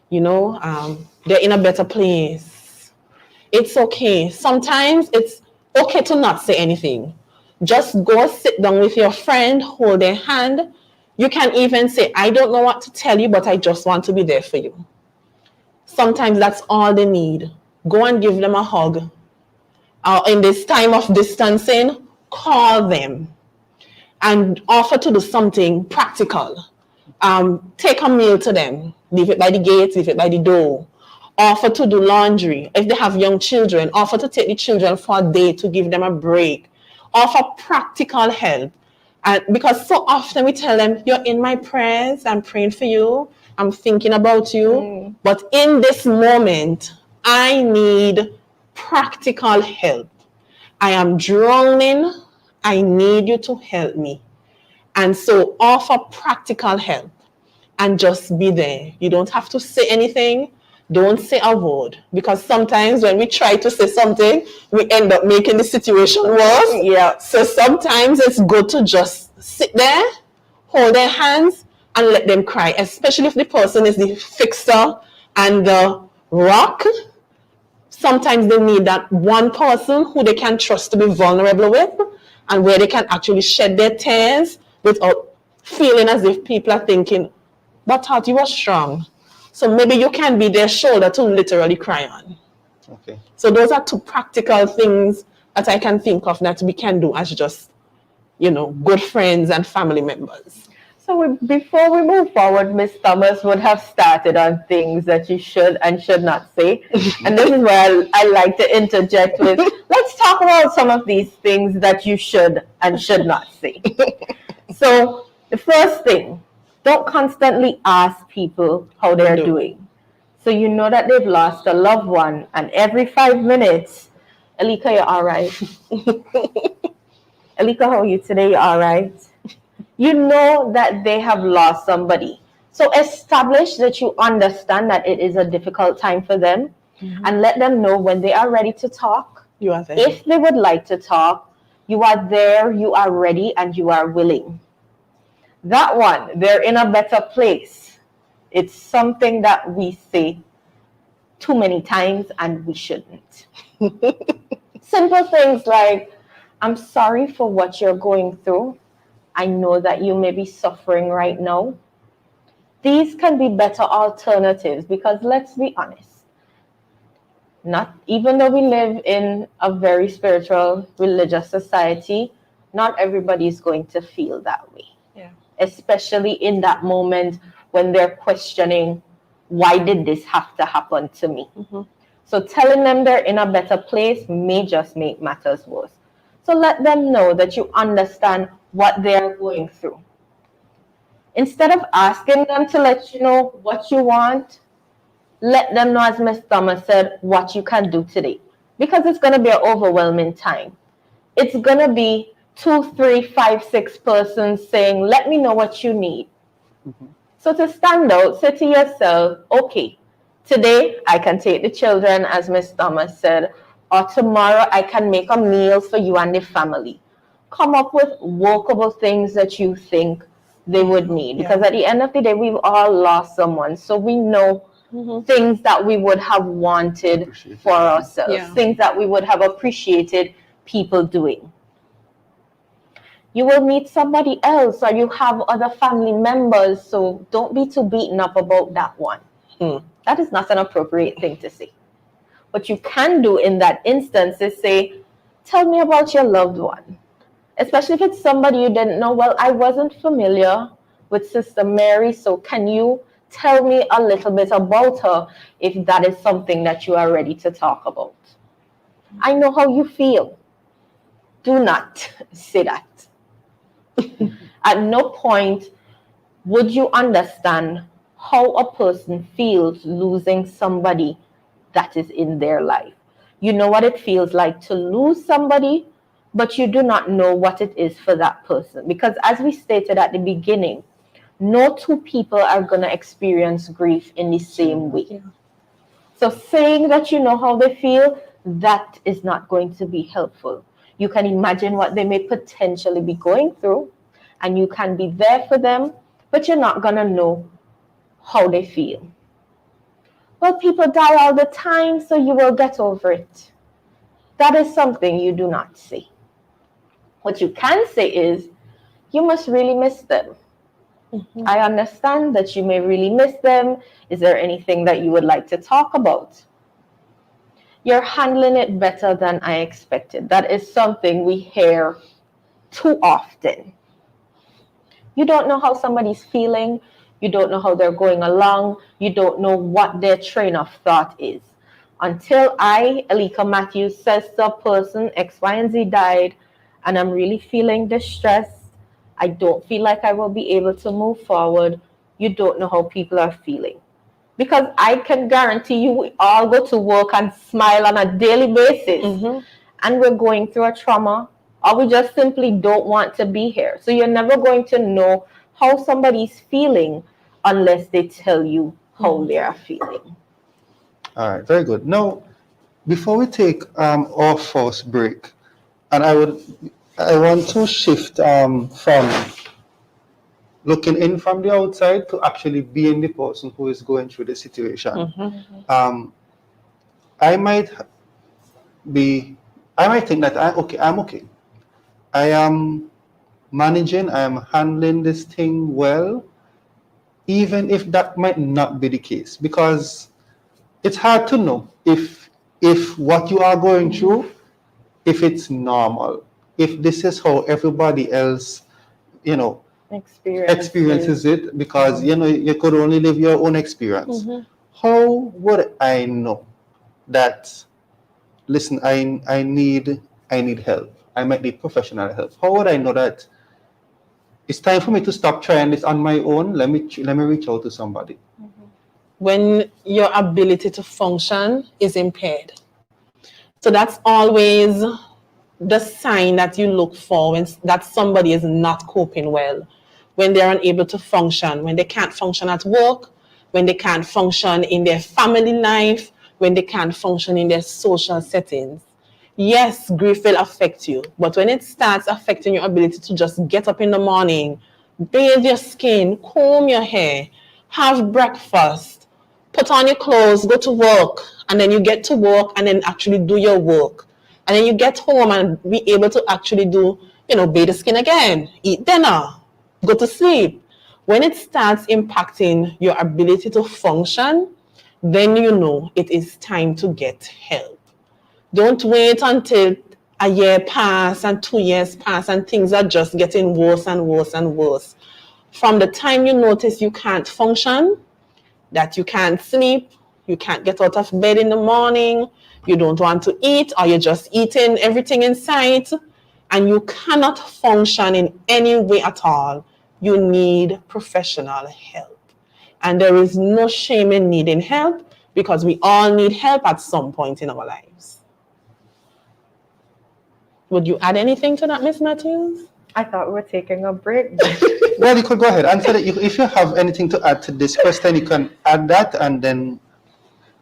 You know, they're in a better place. It's okay. Sometimes it's okay to not say anything. Just go sit down with your friend, hold their hand. You can even say, I don't know what to tell you, but I just want to be there for you. Sometimes that's all they need. Go and give them a hug. In this time of distancing, call them and offer to do something practical. Take a meal to them. Leave it by the gate, leave it by the door. Offer to do laundry. If they have young children, offer to take the children for a day to give them a break. Offer practical help. And because so often we tell them, you're in my prayers, I'm praying for you, I'm thinking about you. But in this moment, I need practical help. I am drowning. I need you to help me. And so offer practical help and just be there. You don't have to say anything. Don't say a word. Because sometimes when we try to say something, we end up making the situation worse. Yeah. So sometimes it's good to just sit there, hold their hands, and let them cry, especially if the person is the fixer and the rock. Sometimes they need that one person who they can trust to be vulnerable with and where they can actually shed their tears without feeling as if people are thinking, but thought you were strong. So maybe you can be their shoulder to literally cry on. Okay. So those are two practical things that I can think of that we can do as just, good friends and family members. So before we move forward, Miss Thomas would have started on things that you should and should not say. And this is where I like to interject with, let's talk about some of these things that you should and should not say. So the first thing, don't constantly ask people how they're doing. So you know that they've lost a loved one, and every 5 minutes, Alika, you're all right? Alika, how are you today? You all right? You know that they have lost somebody. So establish that you understand that it is a difficult time for them, and let them know when they are ready to talk. You are there. If they would like to talk, you are there, you are ready, and you are willing. That one, they're in a better place. It's something that we say too many times and we shouldn't. Simple things like, I'm sorry for what you're going through. I know that you may be suffering right now. These can be better alternatives because let's be honest, even though we live in a very spiritual, religious society, not everybody is going to feel that way. Yeah. Especially in that moment when they're questioning, why did this have to happen to me? So telling them they're in a better place may just make matters worse. So let them know that you understand what they're going through. Instead of asking them to let you know what you want, let them know, as Ms. Thomas said, what you can do today. Because it's going to be an overwhelming time. It's going to be 2, 3, 5, 6 persons saying, let me know what you need. So to stand out, say to yourself, okay, today I can take the children, as Ms. Thomas said, or tomorrow I can make a meal for you and the family. Come up with workable things that you think they would need. Because at the end of the day, we've all lost someone. So we know things that we would have wanted for ourselves, things that we would have appreciated people doing. You will meet somebody else or you have other family members, so don't be too beaten up about that one. That is not an appropriate thing to say. What you can do in that instance is say, tell me about your loved one. Especially if it's somebody you didn't know. Well, I wasn't familiar with Sister Mary, so can you tell me a little bit about her if that is something that you are ready to talk about? I know how you feel. Do not say that. At no point would you understand how a person feels losing somebody that is in their life. You know what it feels like to lose somebody, but you do not know what it is for that person. Because as we stated at the beginning, no two people are going to experience grief in the same way. So saying that you know how they feel, that is not going to be helpful. You can imagine what they may potentially be going through, and you can be there for them, but you're not going to know how they feel. Well, people die all the time, so you will get over it. That is something you do not say. What you can say is, you must really miss them. I understand that you may really miss them. Is there anything that you would like to talk about? You're handling it better than I expected. That is something we hear too often. You don't know how somebody's feeling. You don't know how they're going along. You don't know what their train of thought is. Until I, Alika Matthews, says to a person, X, Y, and Z died, and I'm really feeling distressed, I don't feel like I will be able to move forward, you don't know how people are feeling. Because I can guarantee you, we all go to work and smile on a daily basis, and we're going through a trauma, or we just simply don't want to be here. So you're never going to know how somebody's feeling unless they tell you how they are feeling. All right, very good. Now, before we take our first break, and I want to shift from looking in from the outside to actually being the person who is going through the situation. I might think that I'm okay. I am managing, I am handling this thing well, even if that might not be the case, because it's hard to know if what you are going through, if it's normal, if this is how everybody else, experiences it, because you could only live your own experience. How would I know that, listen, I need help, I might need professional help? How would I know that it's time for me to stop trying this on my own? Let me reach out to somebody. When your ability to function is impaired. So that's always the sign that you look for when that somebody is not coping well, when they're unable to function, when they can't function at work, when they can't function in their family life, when they can't function in their social settings. Yes, grief will affect you, but when it starts affecting your ability to just get up in the morning, bathe your skin, comb your hair, have breakfast, put on your clothes, go to work, and then you get to work and then actually do your work. And then you get home and be able to actually do, bathe the skin again, eat dinner, go to sleep. When it starts impacting your ability to function, then you know it is time to get help. Don't wait until a year pass and 2 years pass and things are just getting worse and worse and worse. From the time you notice you can't function, that you can't sleep, you can't get out of bed in the morning, you don't want to eat, or you're just eating everything in sight, and you cannot function in any way at all, you need professional help. And there is no shame in needing help, because we all need help at some point in our lives. Would you add anything to that, Ms. Matthews? I thought we were taking a break. Well, you could go ahead. Answer that. If you have anything to add to this question, you can add that, and then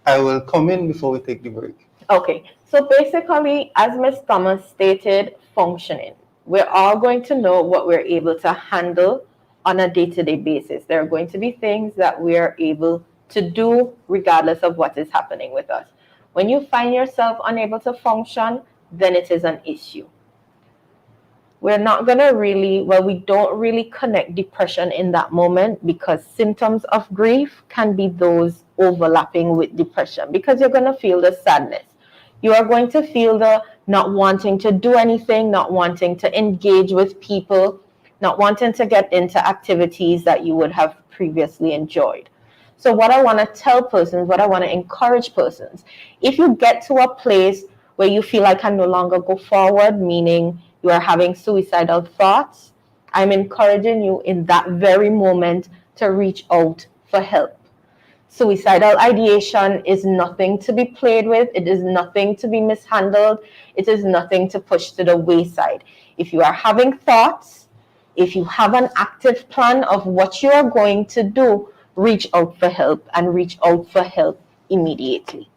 I will come in before we take the break. Okay, so basically, as Ms. Thomas stated, functioning. We're all going to know what we're able to handle on a day-to-day basis. There are going to be things that we are able to do regardless of what is happening with us. When you find yourself unable to function, then it is an issue. We're not going to we don't really connect depression in that moment, because symptoms of grief can be those overlapping with depression, because you're going to feel the sadness. You are going to feel the not wanting to do anything, not wanting to engage with people, not wanting to get into activities that you would have previously enjoyed. So what I want to tell persons, what I want to encourage persons, if you get to a place where you feel like I no longer go forward, meaning you are having suicidal thoughts, I'm encouraging you in that very moment to reach out for help. Suicidal ideation is nothing to be played with. It is nothing to be mishandled. It is nothing to push to the wayside. If you are having thoughts, if you have an active plan of what you are going to do, reach out for help, and reach out for help immediately.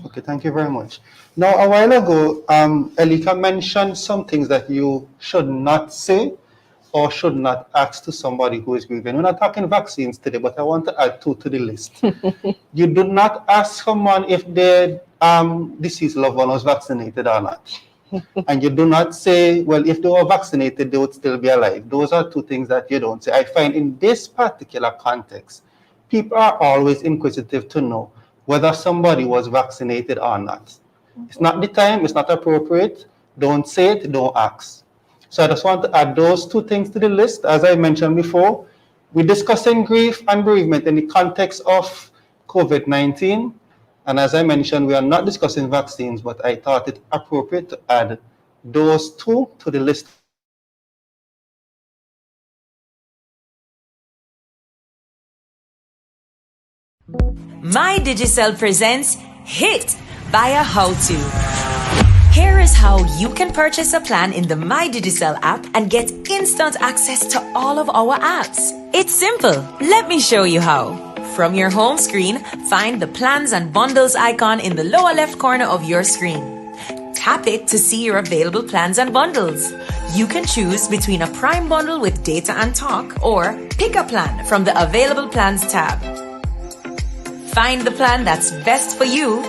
Okay, thank you very much. Now, a while ago, Elika mentioned some things that you should not say or should not ask to somebody who is grieving. We're not talking vaccines today, but I want to add two to the list. You do not ask someone if their deceased loved one was vaccinated or not. And you do not say, well, if they were vaccinated, they would still be alive. Those are two things that you don't say. I find in this particular context, people are always inquisitive to know whether somebody was vaccinated or not. It's not the time, it's not appropriate. Don't say it, don't ask. So I just want to add those two things to the list. As I mentioned before, we're discussing grief and bereavement in the context of COVID-19. And as I mentioned, we are not discussing vaccines, but I thought it appropriate to add those two to the list My Digicel presents Hit via How To. Here is how you can purchase a plan in the My Digicel app and get instant access to all of our apps. It's simple. Let me show you how. From your home screen, find the plans and bundles icon in the lower left corner of your screen. Tap it to see your available plans and bundles. You can choose between a Prime bundle with data and talk or pick a plan from the Available Plans tab. Find the plan that's best for you,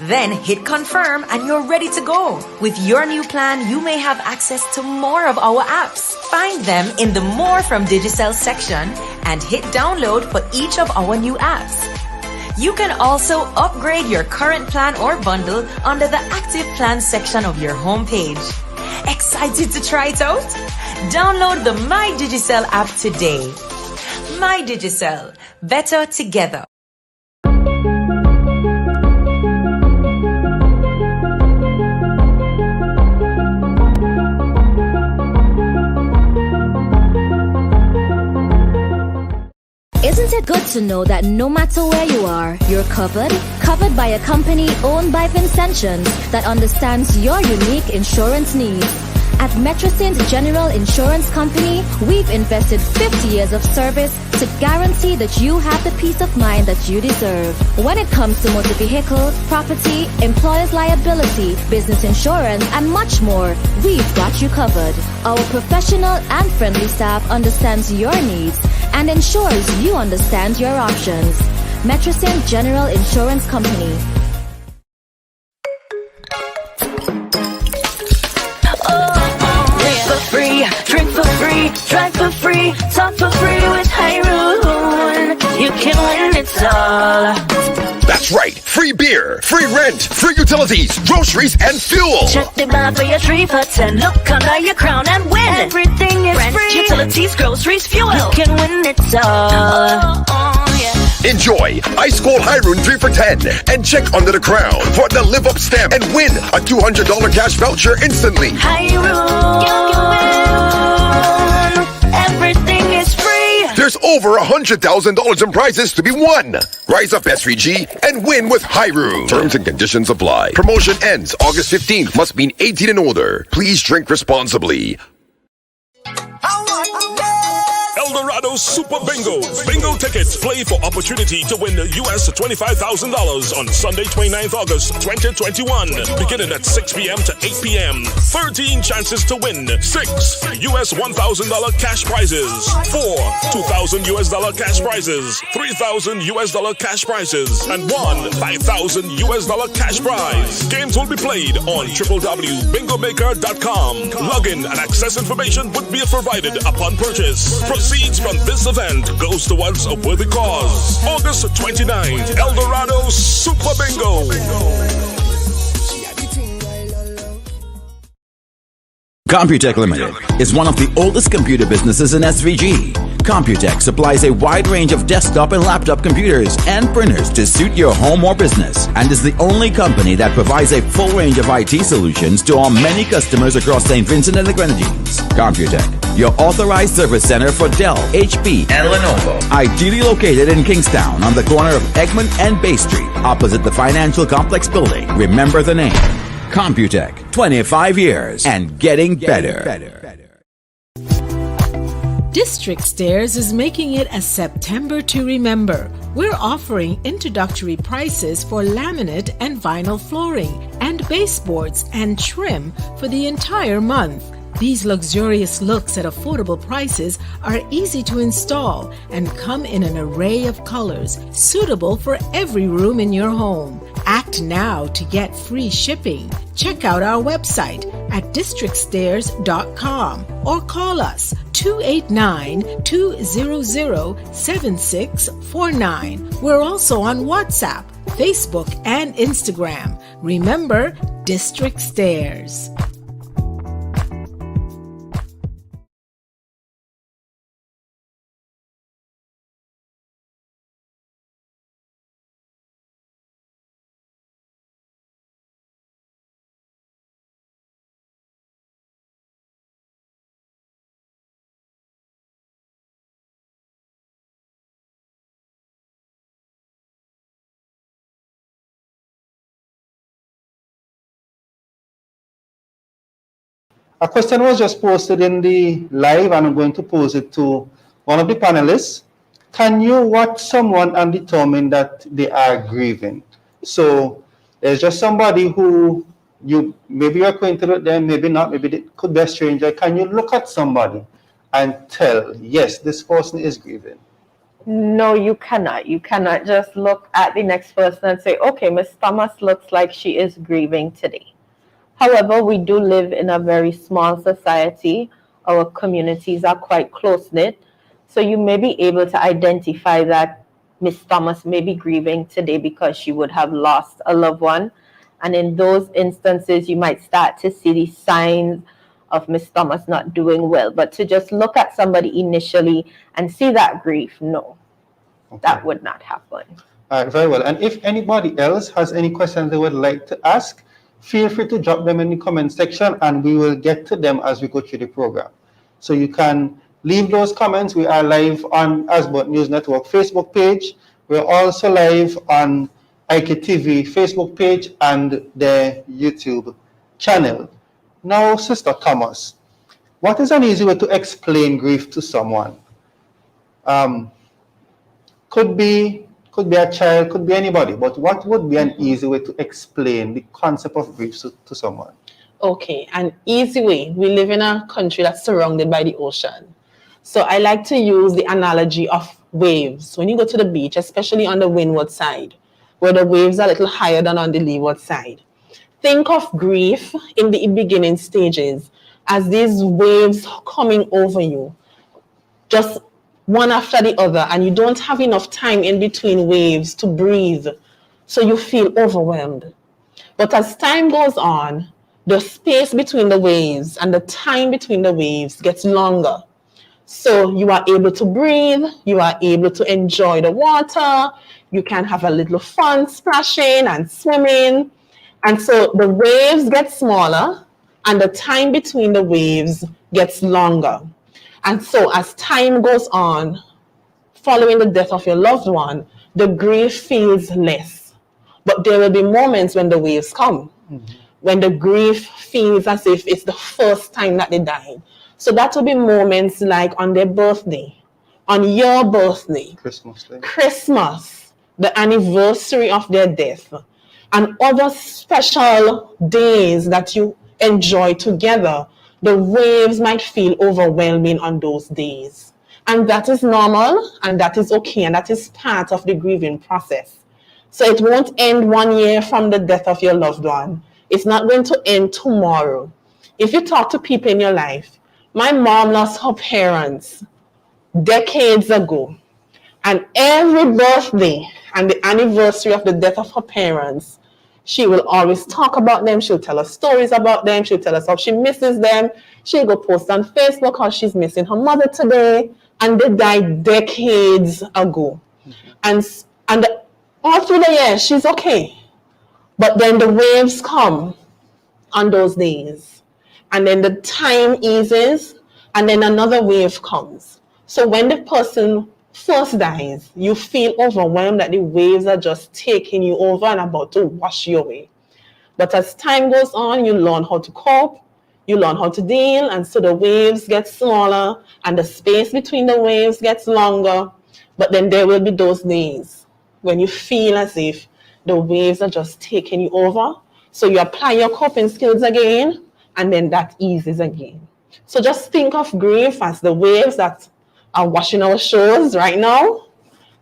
then hit confirm and you're ready to go. With your new plan, you may have access to more of our apps. Find them in the More from Digicel section and hit download for each of our new apps. You can also upgrade your current plan or bundle under the Active Plans section of your homepage. Excited to try it out? Download the My Digicel app today. My Digicel, better together. Isn't it good to know that no matter where you are, you're covered? Covered by a company owned by Vincentions that understands your unique insurance needs. At Metrosint General Insurance Company, we've invested 50 years of service to guarantee that you have the peace of mind that you deserve. When it comes to motor vehicle, property, employer's liability, business insurance, and much more, we've got you covered. Our professional and friendly staff understands your needs and ensures you understand your options. Metrosint General Insurance Company. Free, drink for free, drive for free, talk for free with Hyrule. You can win it all. That's right. Free beer, free rent, free utilities, groceries, and fuel. Check the bar for your 3 for 10. Look under your crown and win. Everything is rent, free. Utilities, groceries, fuel. You can win it all. Yeah. Enjoy Ice Cold Hyrule 3 for 10 and check under the crown for the Live Up stamp and win a $200 cash voucher instantly. Hyrule, you can win. Everything is free. There's over $100,000 in prizes to be won. Rise up S3G and win with Hyrule. Terms and conditions apply. Promotion ends August 15th. Must mean 18 and older. Please drink responsibly. Eldorado Super Bingo. Bingo tickets play for opportunity to win US $25,000 on Sunday, 29th August 2021. Beginning at 6 p.m. to 8 p.m. 13 chances to win. 6 US $1,000 cash prizes. 4 $2,000 US cash prizes. 3,000 US cash prizes. And 1 $5,000 US cash prize. Games will be played on www.bingomaker.com. Login and access information would be provided upon purchase. Proceeds from this event goes towards a worthy cause. August 29th, Eldorado Super Bingo. Computech Limited is one of the oldest computer businesses in SVG. Computech supplies a wide range of desktop and laptop computers and printers to suit your home or business, and is the only company that provides a full range of IT solutions to our many customers across St. Vincent and the Grenadines. Computech, your authorized service center for Dell, HP, and Lenovo. Ideally located in Kingstown on the corner of Egmont and Bay Street, opposite the Financial Complex building. Remember the name. Computech, 25 years and getting better. District Stairs is making it a September to remember. We're offering introductory prices for laminate and vinyl flooring and baseboards and trim for the entire month. These luxurious looks at affordable prices are easy to install and come in an array of colors suitable for every room in your home. Act now to get free shipping. Check out our website at districtstairs.com or call us 289-200-7649. We're also on WhatsApp, Facebook, and Instagram. Remember, District Stairs. A question was just posted in the live, and I'm going to pose it to one of the panelists. Can you watch someone and determine that they are grieving? So there's just somebody who you maybe you're acquainted with them, maybe not, maybe they could be a stranger. Can you look at somebody and tell, yes, this person is grieving? No, you cannot. You cannot just look at the next person and say, okay, Miss Thomas looks like she is grieving today. However, we do live in a very small society. Our communities are quite close-knit. So you may be able to identify that Miss Thomas may be grieving today because she would have lost a loved one. And in those instances, you might start to see the signs of Miss Thomas not doing well. But to just look at somebody initially and see that grief, no, that would not happen. All right, very well. And if anybody else has any questions they would like to ask, feel free to drop them in the comment section and we will get to them as we go through the program. So you can leave those comments. We are live on Asbot News Network Facebook page. We're also live on IKTV Facebook page and their YouTube channel. Now, Sister Thomas, what is an easy way to explain grief to someone? Could be a child, could be anybody, but what would be an easy way to explain the concept of grief to someone? Okay, an easy way. We live in a country that's surrounded by the ocean. So I like to use the analogy of waves. When you go to the beach, especially on the windward side, where the waves are a little higher than on the leeward side. Think of grief in the beginning stages as these waves coming over you, just one after the other, and you don't have enough time in between waves to breathe, so you feel overwhelmed. But as time goes on, the space between the waves and the time between the waves gets longer. So you are able to breathe, you are able to enjoy the water, you can have a little fun splashing and swimming. And so the waves get smaller and the time between the waves gets longer. And so as time goes on, following the death of your loved one, the grief feels less. But there will be moments when the waves come, when the grief feels as if it's the first time that they died. So that will be moments like on their birthday, on your birthday, Christmas, the anniversary of their death, and other special days that you enjoy together. The waves might feel overwhelming on those days. And that is normal, and that is okay, and that is part of the grieving process. So it won't end 1 year from the death of your loved one. It's not going to end tomorrow. If you talk to people in your life, my mom lost her parents decades ago. And every birthday and the anniversary of the death of her parents, she will always talk about them. She'll tell us stories about them. She'll tell us how she misses them. She'll go post on Facebook how she's missing her mother today. And they died decades ago. And all through the years, she's okay. But then the waves come on those days. And then the time eases, and then another wave comes. So when the person first dies, you feel overwhelmed that the waves are just taking you over and about to wash you away. But as time goes on, you learn how to cope, you learn how to deal, and so the waves get smaller and the space between the waves gets longer. But then there will be those days when you feel as if the waves are just taking you over. So you apply your coping skills again, and then that eases again. So just think of grief as the waves that are washing our shores right now,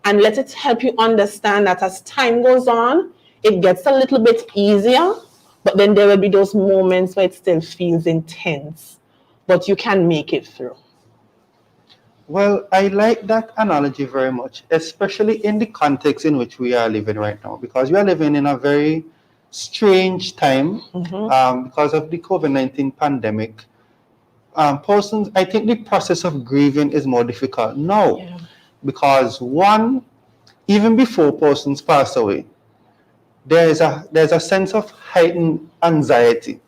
and let it help you understand that as time goes on, it gets a little bit easier, but then there will be those moments where it still feels intense, but you can make it through. Well, I like that analogy very much, especially in the context in which we are living right now, because we are living in a very strange time because of the COVID-19 pandemic. Persons, I think the process of grieving is more difficult now because one, even before persons pass away, there's a sense of heightened anxiety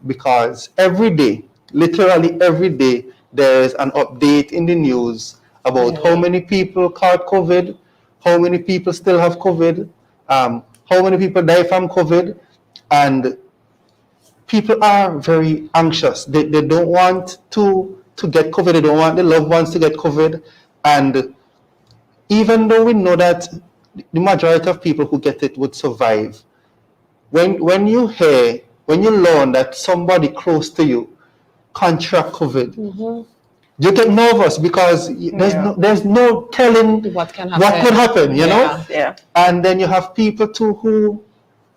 because every day, literally every day, there's an update in the news about how many people caught COVID, how many people still have COVID, how many people die from COVID, and people are very anxious. They don't want to get COVID. They don't want the loved ones to get COVID. And even though we know that the majority of people who get it would survive, when you learn that somebody close to you contract COVID, you get nervous because there's no telling what could happen, you know? Yeah. And then you have people too who,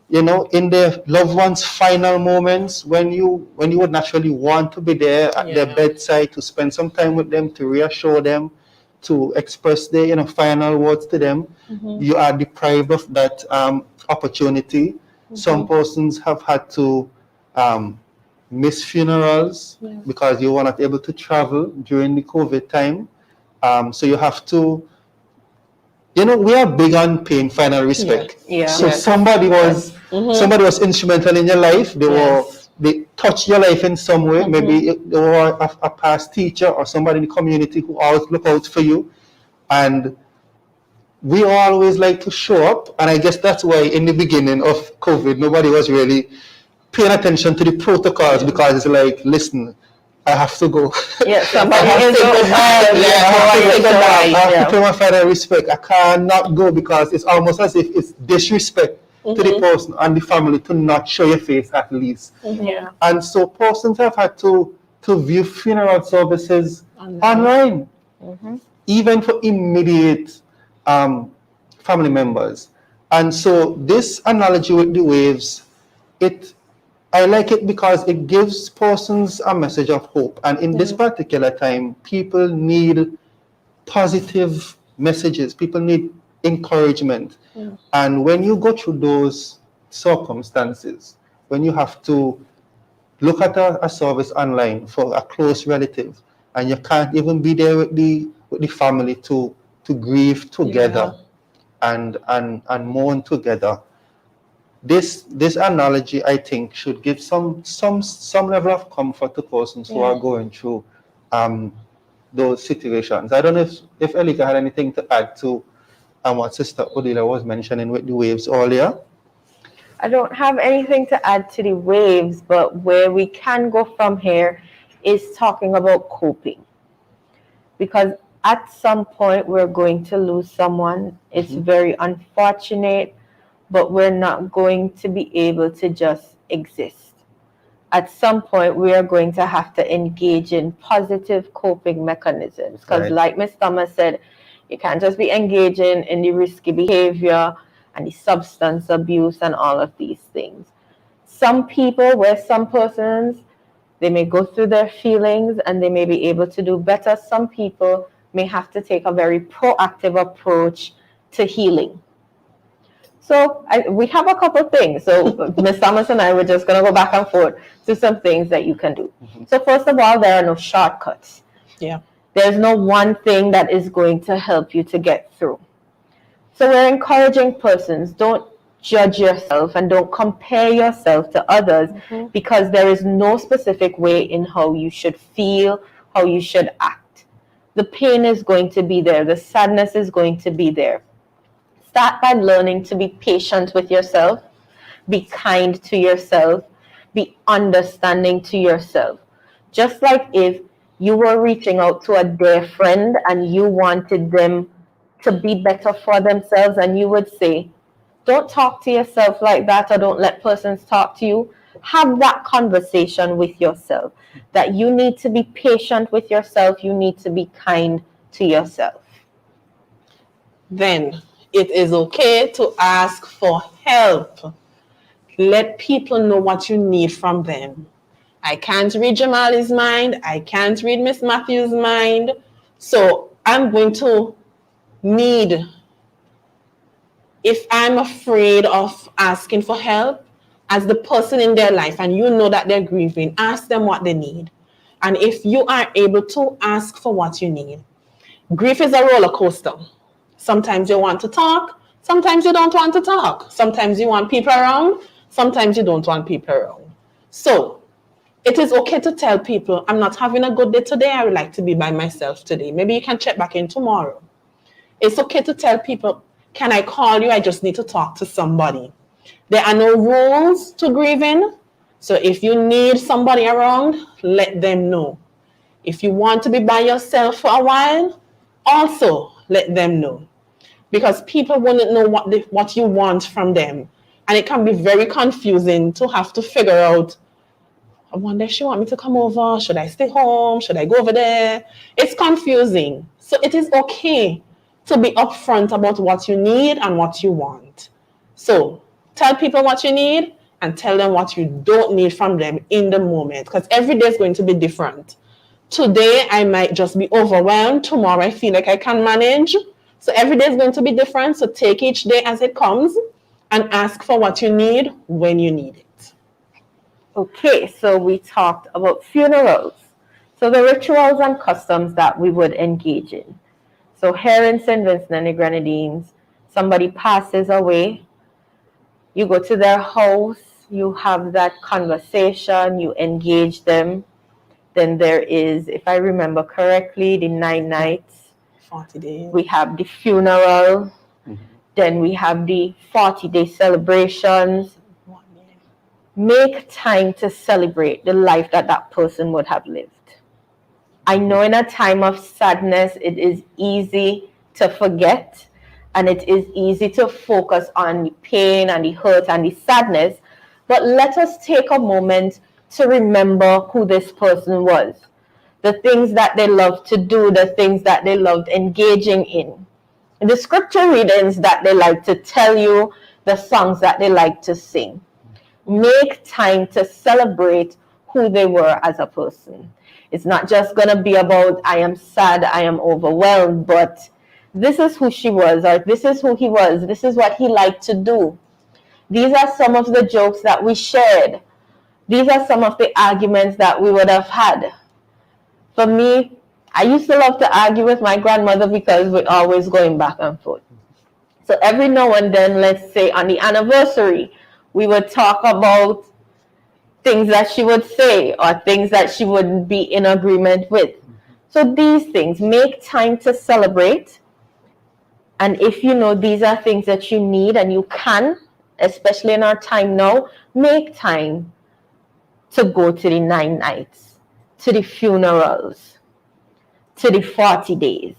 you know, in their loved ones' final moments, when you would naturally want to be there at their bedside to spend some time with them, to reassure them, to express their, you know, final words to them, you are deprived of that opportunity. Some persons have had to miss funerals because you were not able to travel during the COVID time. So you have to, you know, we are big on paying final respect. So somebody was instrumental in your life. They touched your life in some way. Maybe they were a past teacher or somebody in the community who always look out for you. And we always like to show up. And I guess that's why in the beginning of COVID, nobody was really paying attention to the protocols because it's like, listen, I have to go. Yeah, somebody I have to pay my final respect. I cannot go because it's almost as if it's disrespect to the person and the family to not show your face at least. And so persons have had to view funeral services online, even for immediate family members. And so this analogy with the waves, I like it because it gives persons a message of hope. And in this particular time, people need positive messages. People need encouragement. And when you go through those circumstances, when you have to look at a service online for a close relative, and you can't even be there with the family to grieve together and mourn together, this analogy, I think, should give some level of comfort to persons who are going through those situations. I don't know if Elika had anything to add to what Sister Odila was mentioning with the waves earlier. I don't have anything to add to the waves, but where we can go from here is talking about coping. Because at some point we're going to lose someone. It's very unfortunate, but we're not going to be able to just exist. At some point, we are going to have to engage in positive coping mechanisms. Because like Ms. Thomas said, you can't just be engaging in the risky behavior and the substance abuse and all of these things. Some persons, they may go through their feelings and they may be able to do better. Some people may have to take a very proactive approach to healing. So we have a couple of things. So Ms. Thomas and I were just going to go back and forth to some things that you can do. So first of all, there are no shortcuts. There's no one thing that is going to help you to get through. So we're encouraging persons, don't judge yourself and don't compare yourself to others because there is no specific way in how you should feel, how you should act. The pain is going to be there. The sadness is going to be there. Start by learning to be patient with yourself, be kind to yourself, be understanding to yourself. Just like if you were reaching out to a dear friend and you wanted them to be better for themselves, and you would say, don't talk to yourself like that, or don't let persons talk to you. Have that conversation with yourself, that you need to be patient with yourself, you need to be kind to yourself. Then it is okay to ask for help. Let people know what you need from them. I can't read Jamali's mind. I can't read Miss Matthews' mind. So I'm going to need, if I'm afraid of asking for help, as the person in their life, and you know that they're grieving, ask them what they need. And if you are able to ask for what you need, grief is a roller coaster. Sometimes you want to talk, sometimes you don't want to talk. Sometimes you want people around, sometimes you don't want people around. So it is okay to tell people, I'm not having a good day today, I would like to be by myself today. Maybe you can check back in tomorrow. It's okay to tell people, can I call you? I just need to talk to somebody. There are no rules to grieving. So if you need somebody around, let them know. If you want to be by yourself for a while, also let them know. Because people wouldn't know what you want from them. And it can be very confusing to have to figure out, I wonder if she want me to come over. Should I stay home? Should I go over there? It's confusing. So it is okay to be upfront about what you need and what you want. So tell people what you need and tell them what you don't need from them in the moment. Because every day is going to be different. Today, I might just be overwhelmed. Tomorrow, I feel like I can manage. So every day is going to be different. So take each day as it comes and ask for what you need when you need it. Okay, so we talked about funerals. So the rituals and customs that we would engage in. So here in St. Vincent and the Grenadines, somebody passes away. You go to their house, you have that conversation, you engage them. Then there is, if I remember correctly, the 9 nights. 40 days. We have the funeral. Then we have the 40-day celebrations. Make time to celebrate the life that that person would have lived. I know in a time of sadness, it is easy to forget, and it is easy to focus on the pain and the hurt and the sadness. But let us take a moment to remember who this person was, the things that they loved to do, the things that they loved engaging in, the scripture readings that they like to tell you, the songs that they like to sing. Make time to celebrate who they were as a person. It's not just going to be about, I am sad, I am overwhelmed, but this is who she was, or this is who he was, this is what he liked to do. These are some of the jokes that we shared. These are some of the arguments that we would have had. For me, I used to love to argue with my grandmother because we're always going back and forth. So every now and then, let's say on the anniversary, we would talk about things that she would say or things that she wouldn't be in agreement with. So these things, make time to celebrate. And if you know these are things that you need and you can, especially in our time now, make time to go to the 9 nights, to the funerals, to the 40 days.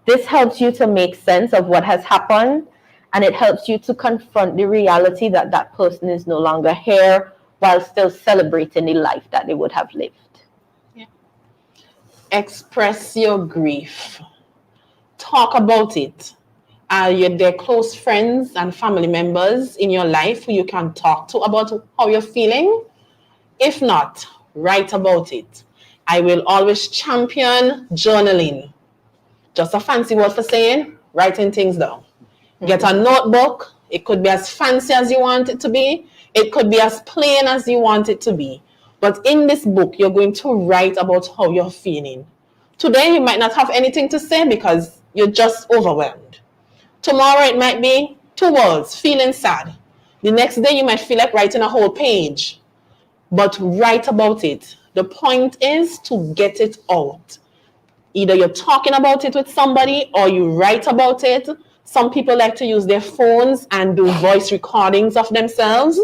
This helps you to make sense of what has happened, and it helps you to confront the reality that that person is no longer here while still celebrating the life that they would have lived. Yeah. Express your grief. Talk about it. Are there close friends and family members in your life who you can talk to about how you're feeling? If not, write about it. I will always champion journaling. Just a fancy word for saying writing things down. Get a notebook. It could be as fancy as you want it to be. It could be as plain as you want it to be. But in this book, you're going to write about how you're feeling. Today, you might not have anything to say because you're just overwhelmed. Tomorrow, it might be 2 words, feeling sad. The next day, you might feel like writing a whole page. But write about it. The point is to get it out. Either you're talking about it with somebody or you write about it. Some people like to use their phones and do voice recordings of themselves.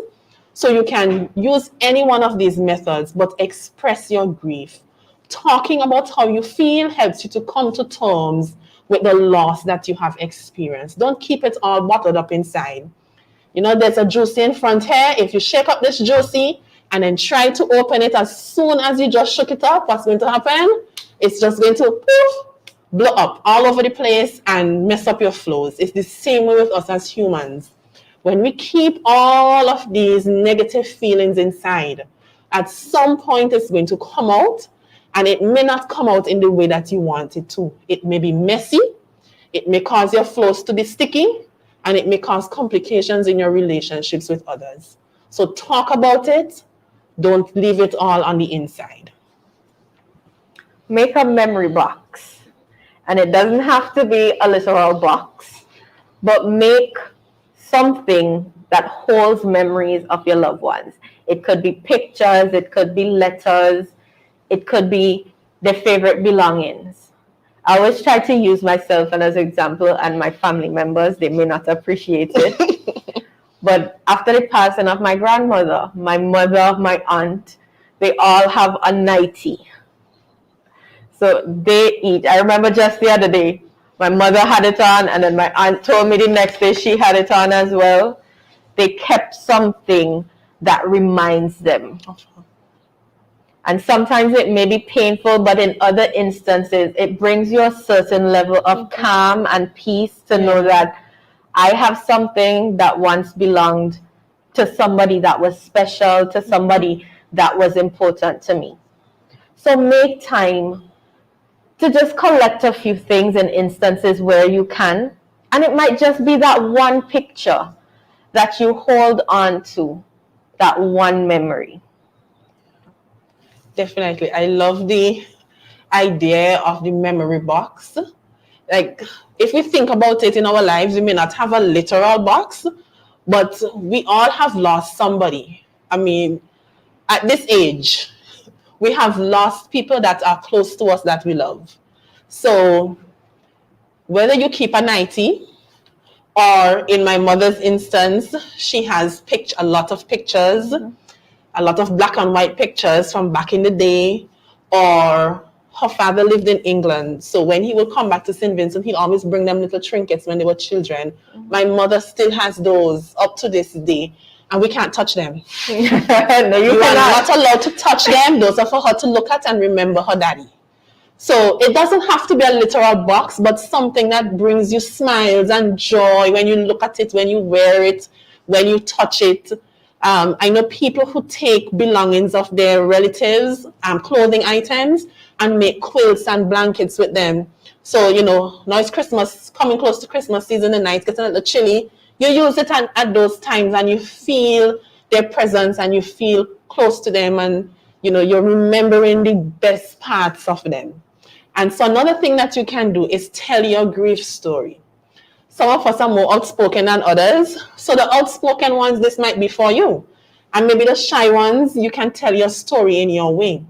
So you can use any one of these methods, but express your grief. Talking about how you feel helps you to come to terms with the loss that you have experienced. Don't keep it all bottled up inside. You know, there's a juicy in front here. If you shake up this juicy and then try to open it as soon as you just shook it up, what's going to happen? It's just going to poof, blow up all over the place and mess up your flows. It's the same way with us as humans. When we keep all of these negative feelings inside, at some point it's going to come out, and it may not come out in the way that you want it to. It may be messy, it may cause your flows to be sticky, and it may cause complications in your relationships with others. So talk about it. Don't leave it all on the inside. Make a memory box. And it doesn't have to be a literal box, but make something that holds memories of your loved ones. It could be pictures, it could be letters, it could be their favorite belongings. I always try to use myself as an example, and my family members, they may not appreciate it. But after the passing of my grandmother, my mother, my aunt, they all have a nightie. So they eat. I remember just the other day, my mother had it on, and then my aunt told me the next day she had it on as well. They kept something that reminds them. And sometimes it may be painful, but in other instances, it brings you a certain level of calm and peace to know that I have something that once belonged to somebody that was special, to somebody that was important to me. So make time to just collect a few things in instances where you can. And it might just be that one picture that you hold on to, that one memory. Definitely. I love the idea of the memory box. Like, if we think about it in our lives, we may not have a literal box, but we all have lost somebody. I mean, at this age, we have lost people that are close to us that we love. So whether you keep a nightie, or in my mother's instance, she has a lot of pictures, a lot of black and white pictures from back in the day, or her father lived in England. So when he would come back to St. Vincent, he'd always bring them little trinkets when they were children. My mother still has those up to this day, and we can't touch them. No, you are not allowed to touch them. Those are for her to look at and remember her daddy. So it doesn't have to be a literal box, but something that brings you smiles and joy when you look at it, when you wear it, when you touch it. I know people who take belongings of their relatives, clothing items, and make quilts and blankets with them. So, now it's Christmas, coming close to Christmas season, the night getting a little chilly. You use it at those times and you feel their presence and you feel close to them, and, you're remembering the best parts of them. And so another thing that you can do is tell your grief story. Some of us are more outspoken than others. So the outspoken ones, this might be for you. And maybe the shy ones, you can tell your story in your way.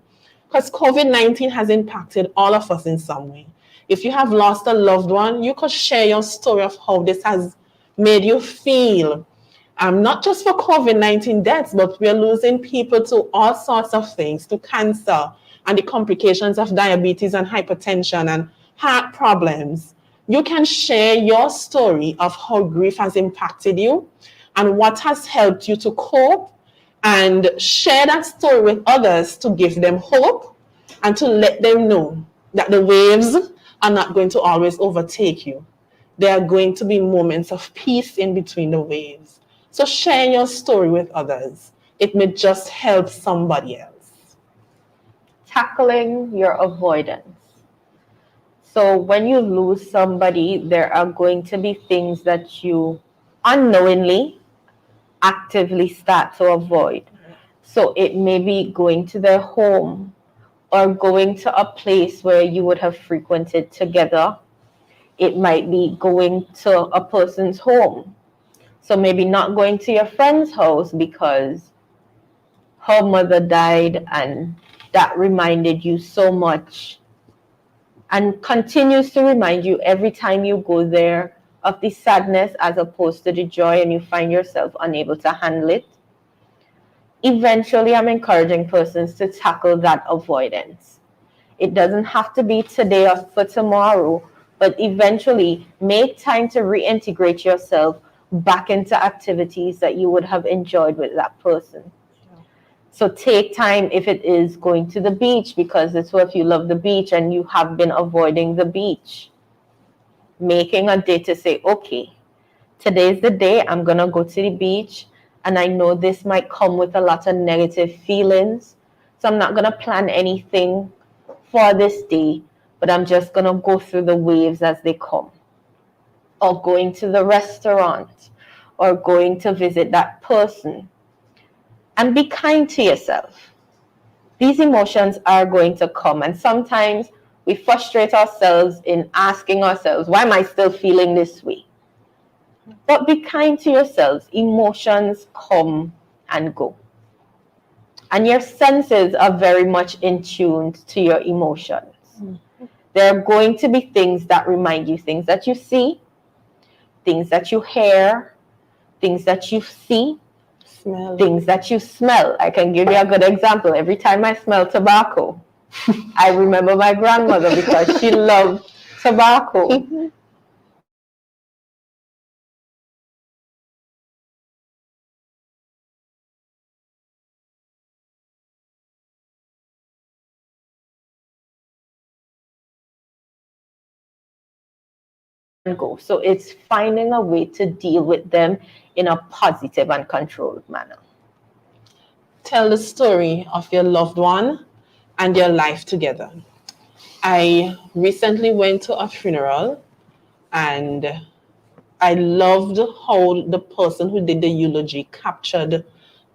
Because COVID-19 has impacted all of us in some way. If you have lost a loved one, you could share your story of how this has made you feel. Not just for COVID-19 deaths, but we're losing people to all sorts of things, to cancer and the complications of diabetes and hypertension and heart problems. You can share your story of how grief has impacted you and what has helped you to cope, and share that story with others to give them hope and to let them know that the waves are not going to always overtake you. There are going to be moments of peace in between the waves. So share your story with others. It may just help somebody else. Tackling your avoidance. So when you lose somebody, there are going to be things that you unknowingly, actively start to avoid. So it may be going to their home or going to a place where you would have frequented together. It might be going to a person's home. So maybe not going to your friend's house because her mother died and that reminded you so much and continues to remind you every time you go there of the sadness as opposed to the joy, and you find yourself unable to handle it. Eventually, I'm encouraging persons to tackle that avoidance. It doesn't have to be today or for tomorrow, but eventually make time to reintegrate yourself back into activities that you would have enjoyed with that person. So take time if it is going to the beach, because it's what you love the beach and you have been avoiding the beach. Making a day to say, okay, today's the day I'm going to go to the beach, and I know this might come with a lot of negative feelings. So I'm not going to plan anything for this day, but I'm just going to go through the waves as they come. Or going to the restaurant, or going to visit that person. And be kind to yourself. These emotions are going to come, and sometimes we frustrate ourselves in asking ourselves, why am I still feeling this way? But be kind to yourselves. Emotions come and go. And your senses are very much in tune to your emotions. There are going to be things that remind you, things that you see, things that you hear, things that you see, Smell. things that you smell. I can give you a good example. Every time I smell tobacco, I remember my grandmother because she loved tobacco. Go. So it's finding a way to deal with them in a positive and controlled manner. Tell the story of your loved one and your life together. I recently went to a funeral and I loved how the person who did the eulogy captured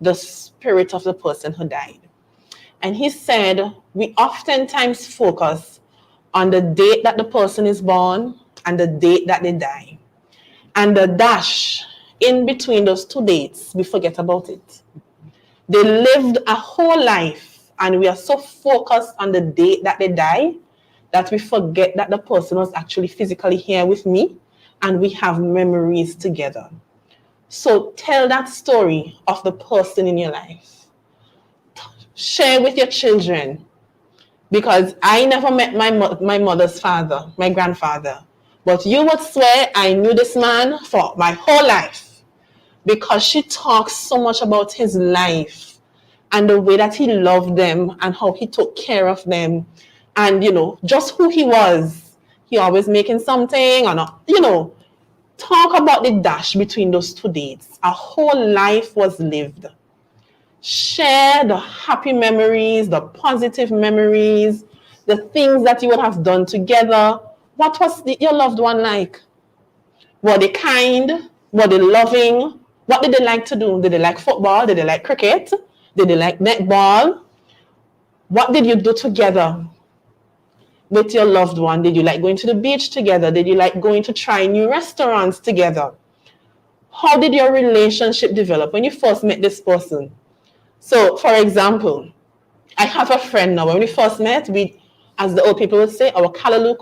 the spirit of the person who died. And he said, we oftentimes focus on the date that the person is born and the date that they die. And the dash in between those two dates, we forget about it. They lived a whole life and we are so focused on the date that they die that we forget that the person was actually physically here with me and we have memories together. So tell that story of the person in your life. Share with your children. Because I never met my mother's father, my grandfather. But you would swear I knew this man for my whole life. Because she talks so much about his life and the way that he loved them and how he took care of them. And, just who he was. He always making something or not, Talk about the dash between those two dates. A whole life was lived. Share the happy memories, the positive memories, the things that you would have done together. What was your loved one like? Were they kind? Were they loving? What did they like to do? Did they like football? Did they like cricket? Did they like netball? What did you do together with your loved one? Did you like going to the beach together? Did you like going to try new restaurants together? How did your relationship develop when you first met this person? So, for example, I have a friend now. When we first met, as the old people would say, our callaloo